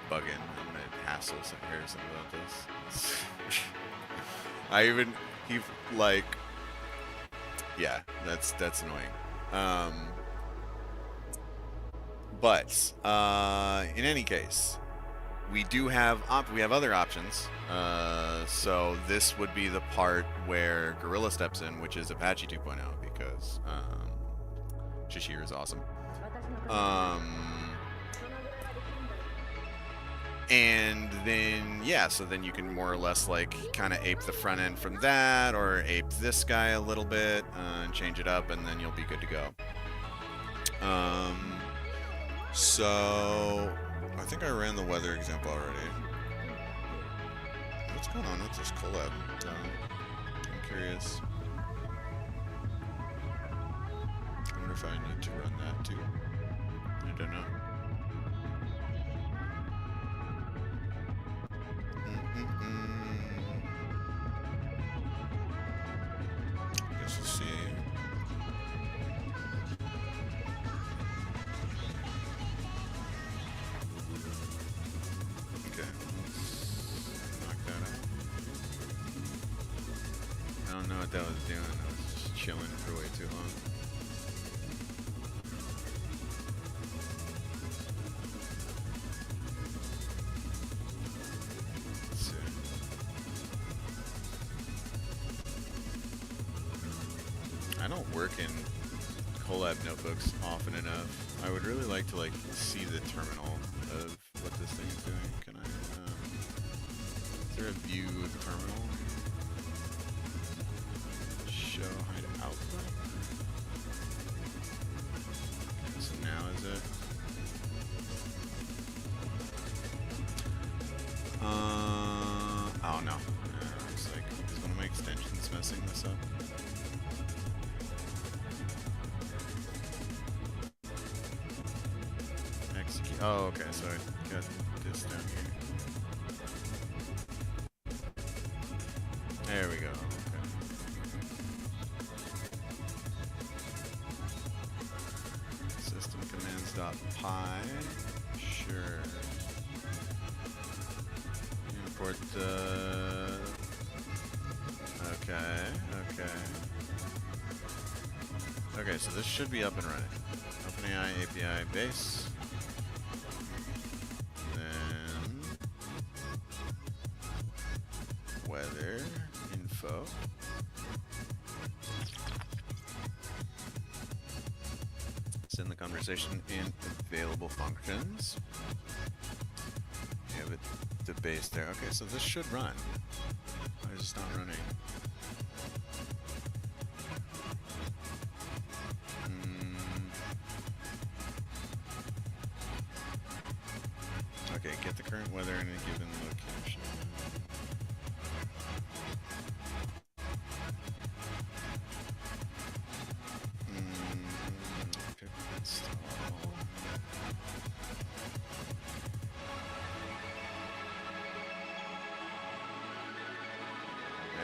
bugging. I'm gonna hassle Harrison about this. Yeah, that's annoying. But in any case, we do have other options. So this would be the part where Gorilla steps in, which is Apache 2.0, because Shashir is awesome. And then, yeah, so then you can more or less like kind of ape the front end from that, or ape this guy a little bit and change it up, and then you'll be good to go. So I think I ran the weather example already. What's going on with this collab? I'm curious. I wonder if I need to run that too. I don't know. Guess we'll see. Okay. Knock that out. I don't know what that was doing. I was just chilling for way too long. I don't work in Colab notebooks often enough. I would really like to like see the terminal of what this thing is doing. Can I? Is there a view of the terminal? Show hide output. Okay, so now is it? Oh no. It's like is one of my extensions messing this up? Execute. Oh, okay. So I got this down here. There we go. Okay. System commands dot py. Sure. Import the. Okay. Okay. Okay. So this should be up and running. OpenAI API base. Weather info. Send the conversation in available functions. You have it the base there. Okay, so this should run. Why is this not running? Okay, get the current weather in a given location.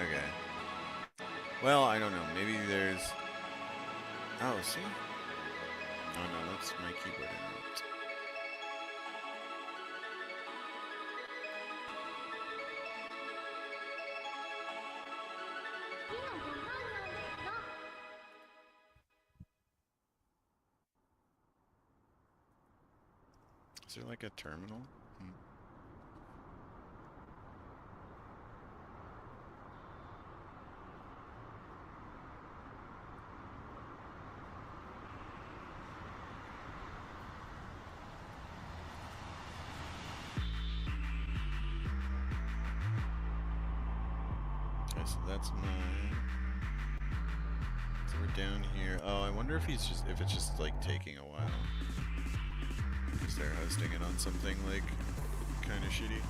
Okay. Well, I don't know. Maybe there's... Oh, see? Oh no, that's my keyboard input. Is there like a terminal? Okay, so that's mine. So we're down here. Oh, I wonder if it's just like taking a while. Because they're hosting it on something like kind of shitty.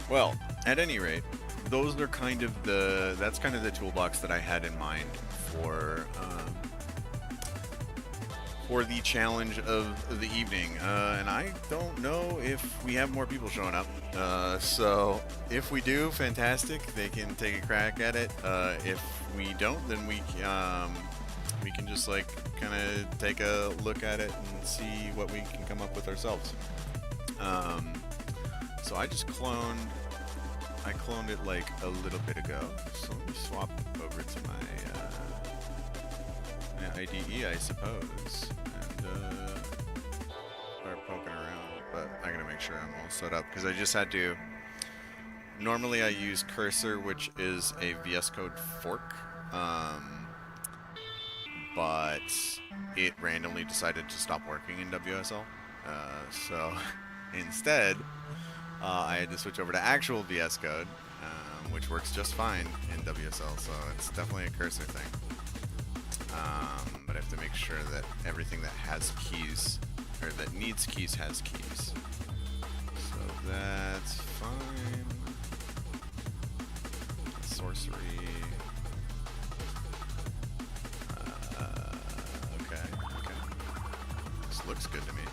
Well, at any rate, those are kind of that's kind of the toolbox that I had in mind for the challenge of the evening. And I don't know if we have more people showing up. So if we do, fantastic. They can take a crack at it. If we don't, then we can just like kind of take a look at it and see what we can come up with ourselves. So I just cloned it like a little bit ago. So let me swap over to my IDE, I suppose, and start poking around. But I gotta make sure I'm all set up because I just had to. Normally I use Cursor, which is a VS Code fork, but it randomly decided to stop working in WSL. So instead, I had to switch over to actual VS Code, which works just fine in WSL, so it's definitely a cursor thing. But I have to make sure that everything that has keys, or that needs keys, has keys. So that's fine. Sorcery. Okay. This looks good to me.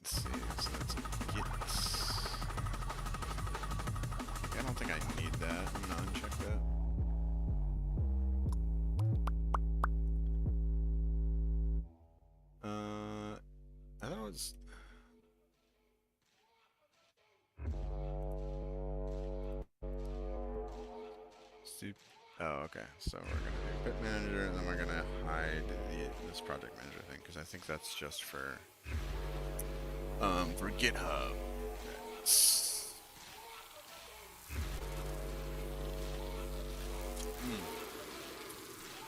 Let's see, so that's git. I don't think I need that. I'm gonna uncheck that. I thought it was. Oh, okay. So we're gonna do bit manager, and then we're gonna hide this project manager thing because I think that's just for GitHub.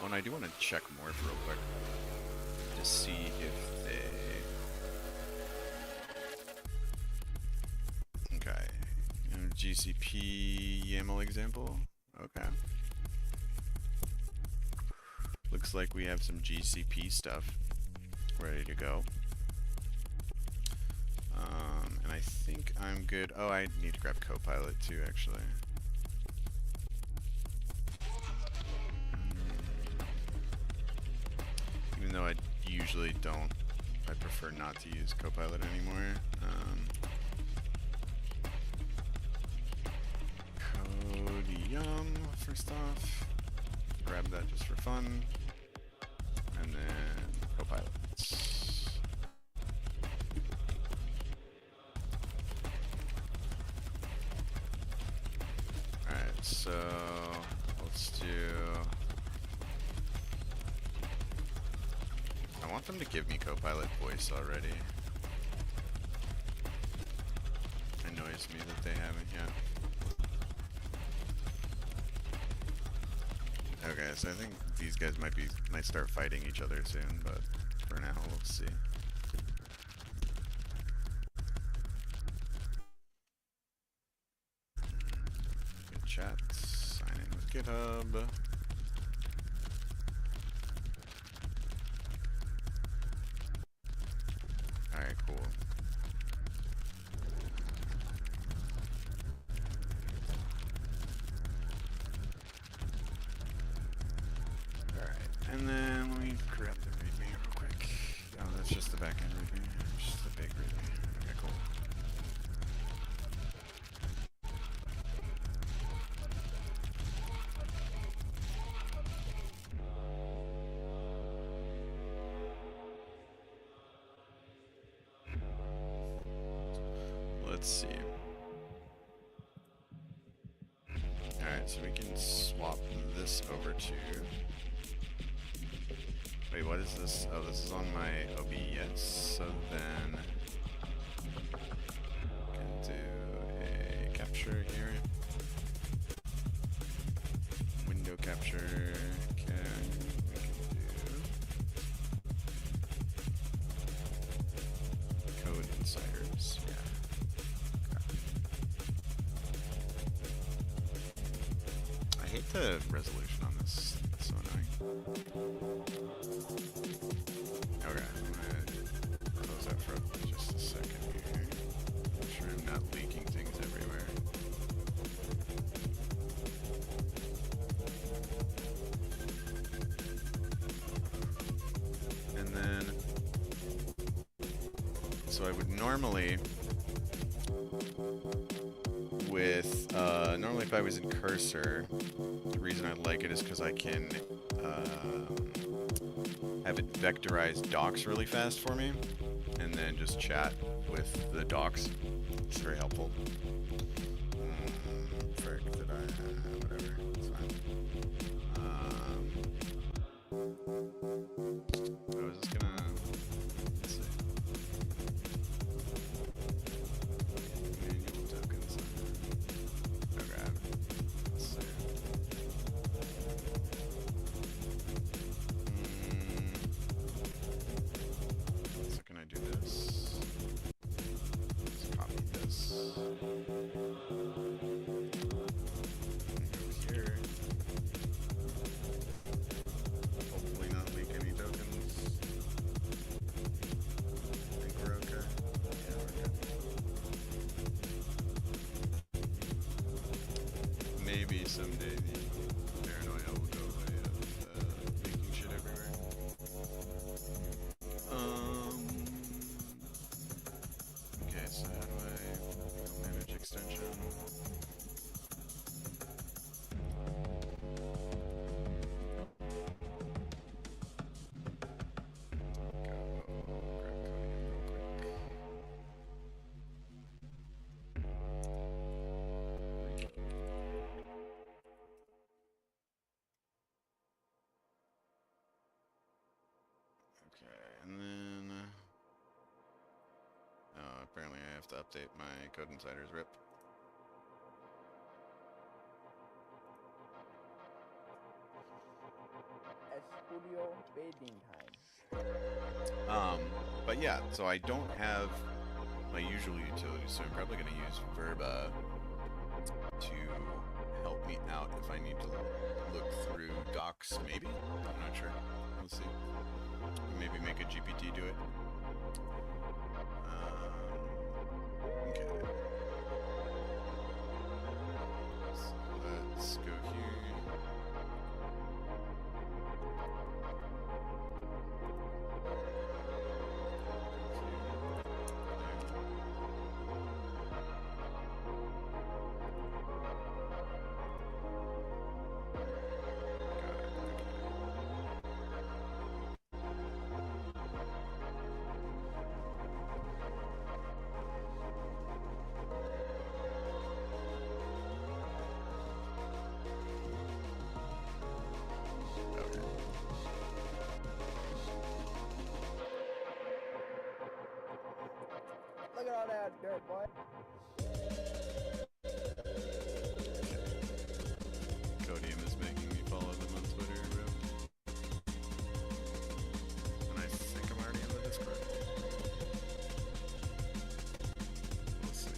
Oh, and I do want to check Morph real quick to see if they. Okay. GCP YAML example. Okay. Looks like we have some GCP stuff ready to go. And I think I'm good. Oh, I need to grab Copilot too, actually. Even though I usually don't, I prefer not to use Copilot anymore. Code first off. Grab that just for fun. And then Copilot. Alright, so let's do. I want them to give me Copilot voice already. It annoys me that they haven't yet. Okay, so I think these guys might start fighting each other soon, but for now we'll see. Good chat. Sign in with GitHub. Alright, cool. And then let me grab the readme real quick. Oh, that's just the back end readme. Just the big readme. Okay, cool. Let's see. Alright, so we can swap this over to. Wait, what is this? Oh, this is on my OBS. So then I can do a capture here. Window capture. Okay, we can do code insiders. Yeah. Okay. I hate the resolution on this. It's so annoying. Okay, I'm gonna close that for just a second here. Make sure I'm not leaking things everywhere. And then, so I would normally, normally if I was in cursor, the reason I like it is because I can have it vectorize docs really fast for me, and then just chat with the docs. It's very helpful. Frick, did I? Whatever, it's fine. I was just gonna. Let's see. Manual tokens. Okay. Let's see. So can I do this? Let's copy this. And go here. Hopefully not leak any tokens. I think we're okay. Yeah, we're good. Maybe someday the paranoia will go away of leaking shit everywhere. Okay, so how do I manage extension? Go grab Cody real quick. to update my Code Insiders RIP. Studio bathing time. But yeah, so I don't have my usual utility, so I'm probably going to use Verba to help me out if I need to look through docs, maybe? I'm not sure. We'll see. Maybe make a GPT do it. Okay. So let's go here. Look at all that dirt, boy. Codium is making me follow them on Twitter, bro. And I think I'm already in the Discord. Let's see.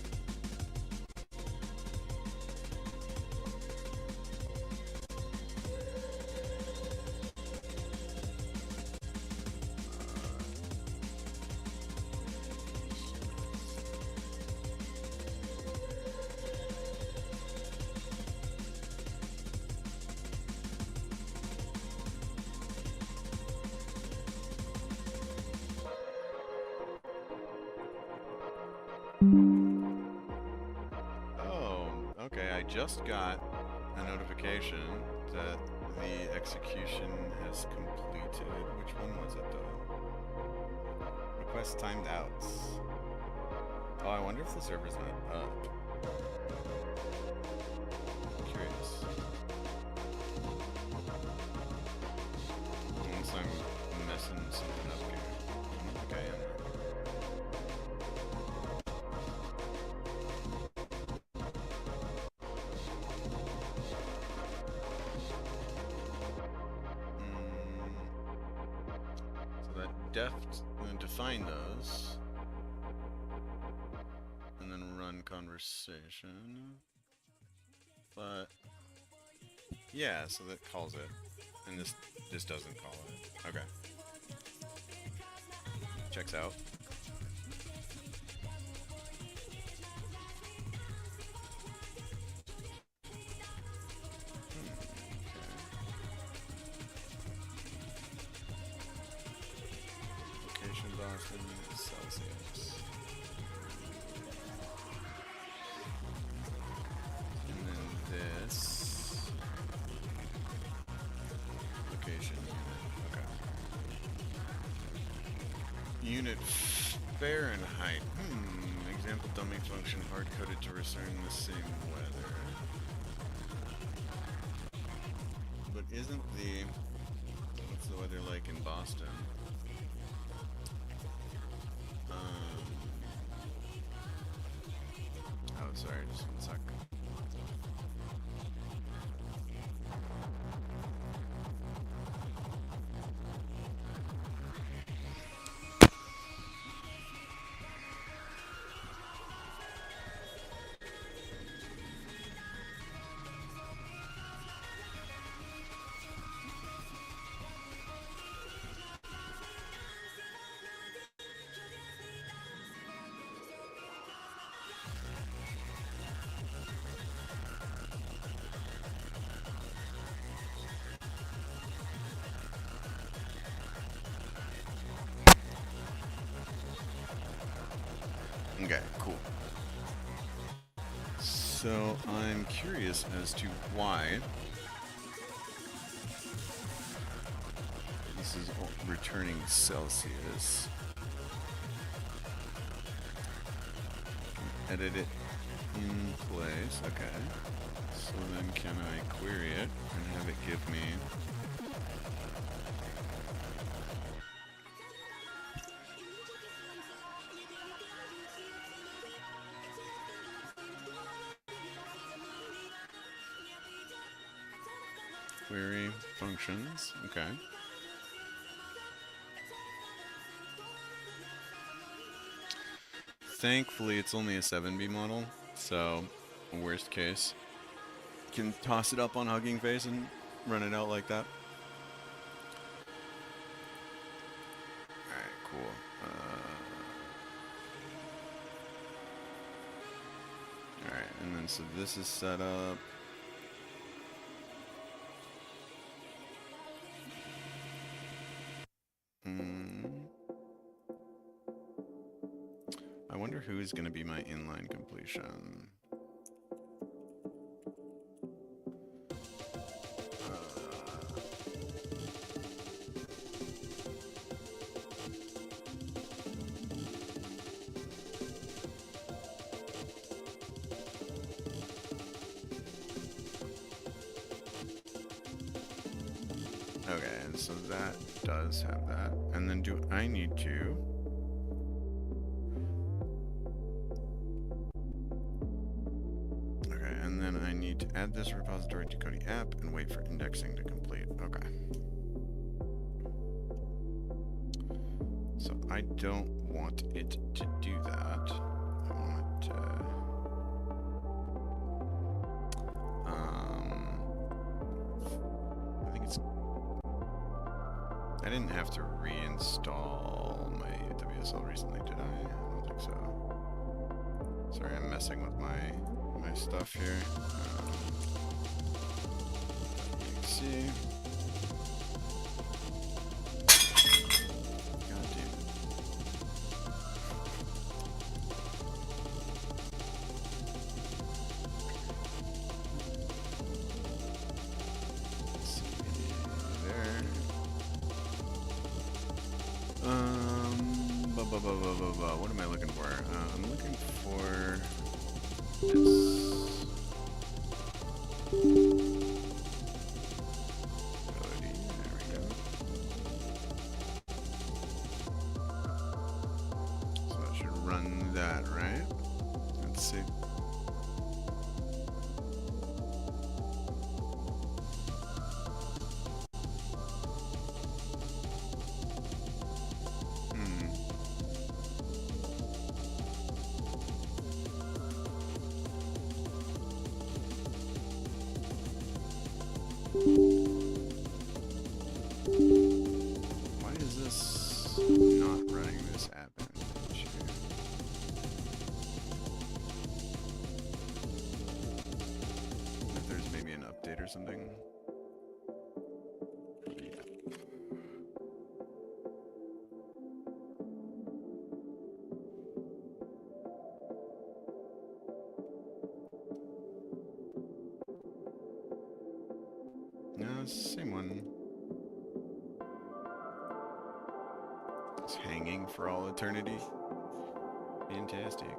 Oh, okay, I just got a notification that the execution has completed. Which one was it, though? Request timed outs. Oh, I wonder if the server's not up. I'm curious. Unless I'm messing something up here. I don't think I am. Define those, and then run conversation. But yeah, so that calls it, and this doesn't call it. Okay, checks out. Boston, Celsius. And then this location unit. Okay. Unit Fahrenheit. Example dummy function hard coded to return the same weather. But isn't what's the weather like in Boston? Oh, sorry, just 1 sec. Okay, cool. So I'm curious as to why this is returning Celsius. Edit it in place. Okay. So then can I query it and have it give me Query functions. Okay. Thankfully, it's only a 7B model, so worst case, you can toss it up on Hugging Face and run it out like that. Alright, cool. Alright, and then so this is set up. I wonder who is going to be my inline completion. Okay, and so that does have that. And then do I need to... Okay, and then I need to add this repository to Kodi app and wait for indexing to complete. Okay. So I don't want it to do that. I want it to... I didn't have to reinstall my WSL recently, did I? I don't think so. Sorry, I'm messing with my stuff here. .exe. God damn it. Let's see there. What am I looking for? I'm looking for this. Kodi, there we go. So that should run that, right? Let's see. Why is this not running this app image? If there's maybe an update or something. Yeah. No, it's the same one. It's hanging for all eternity. Fantastic.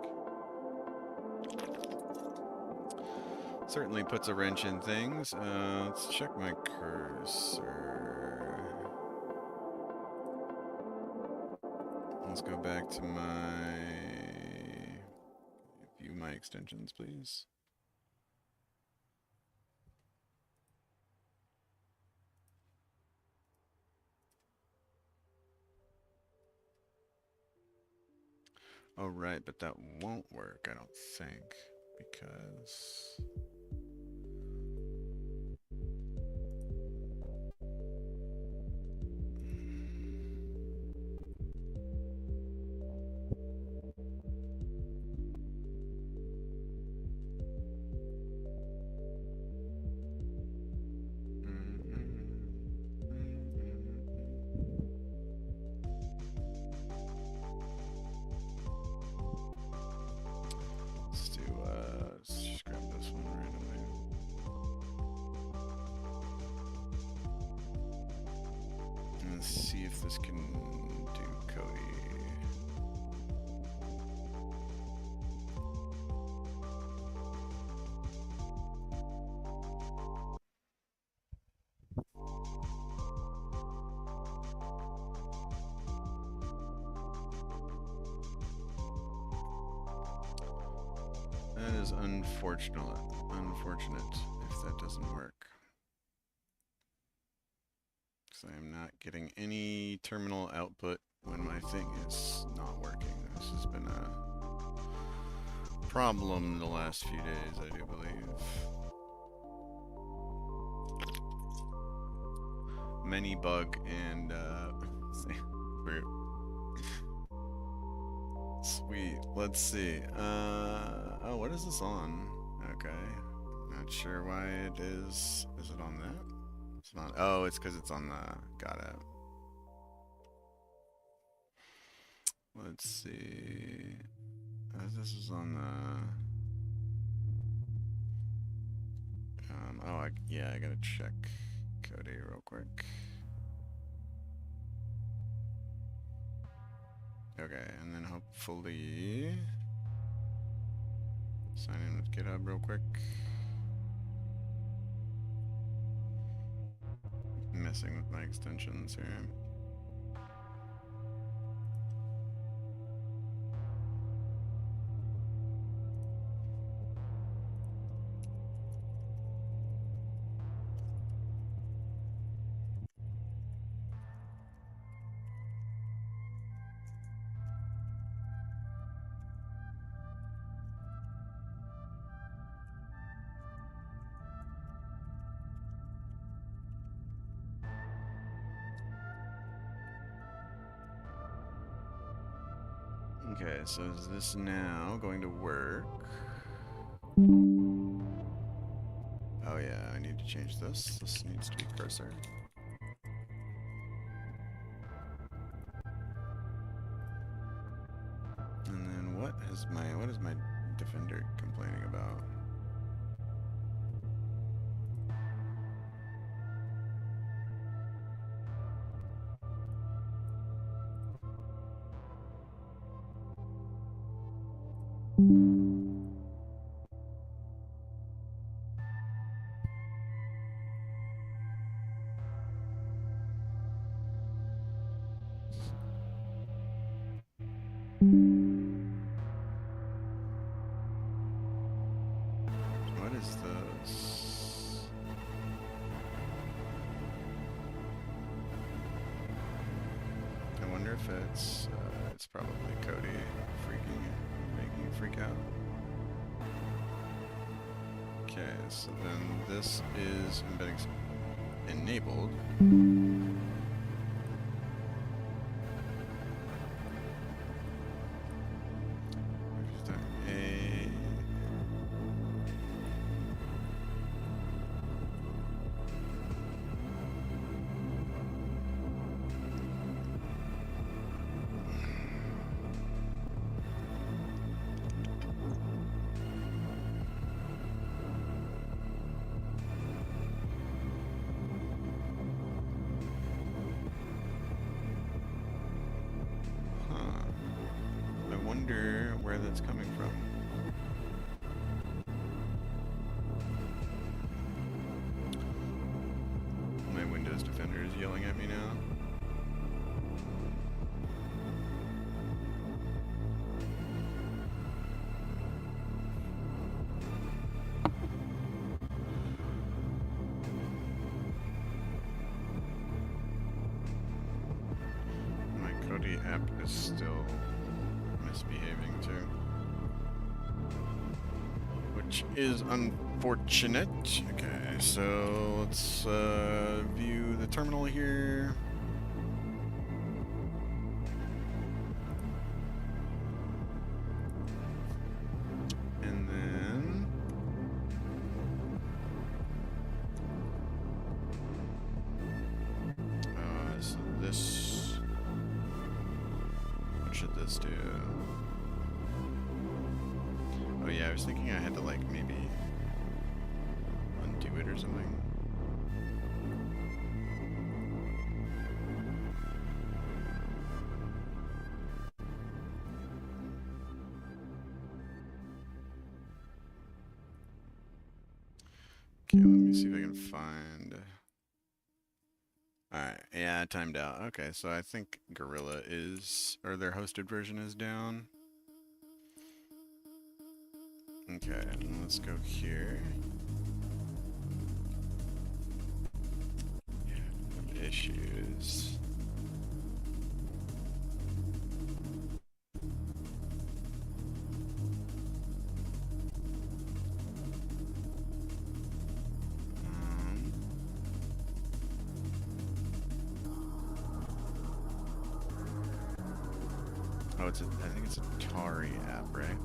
Certainly puts a wrench in things. Let's check my cursor. Let's go back to my... View my extensions, please. Oh, right, but that won't work, I don't think, because... Let's just grab this one randomly. And let's see if this can do Kodi. That is unfortunate if that doesn't work. because I am not getting any terminal output when my thing is not working. This has been a problem the last few days, I do believe. Many bug and sweet. Let's see. Oh, what is this on? Okay. Not sure why it is. Is it on that? It's not. Oh, it's because it's on the. Got it. Let's see. This is on the. Oh, yeah. I gotta check Cody real quick. Okay, and then hopefully sign in with GitHub real quick. Messing with my extensions here. Okay, so is this now going to work? Oh yeah, I need to change this. This needs to be cursor. And then what is my defender complaining about? What is this? I wonder if it's probably Cody making it freak out. Okay, so then this is embedding enabled. I wonder where that's coming from. My Windows Defender is yelling at me now. My Kodi app is still misbehaving too, which is unfortunate. Okay, so let's view the terminal here. And then so this, what should this do? Oh yeah, I was thinking I had to like maybe undo it or something. Okay, let me see if I can find. Alright, yeah, it timed out. Okay, so I think Gorilla is, or their hosted version is down. Okay, and let's go here. Yeah, issues. Oh, I think it's a Tari app, right?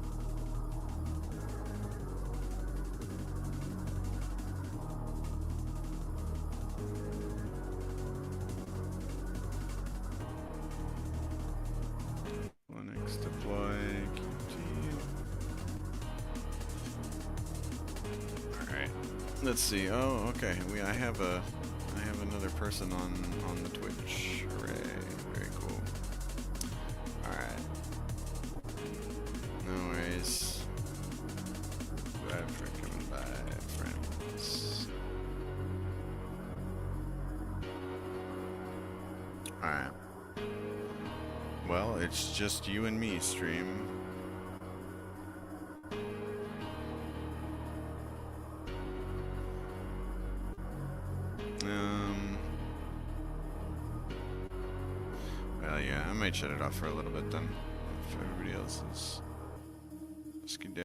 Linux deploy Qt. Alright. Let's see. Oh, okay. I have another person on the Twitch. Hooray. Very cool. Alright. No worries. Glad for coming by, friends. Alright. Well, it's just you and me, stream. Well, yeah, I might shut it off for a little bit then. If everybody else is skedaddling.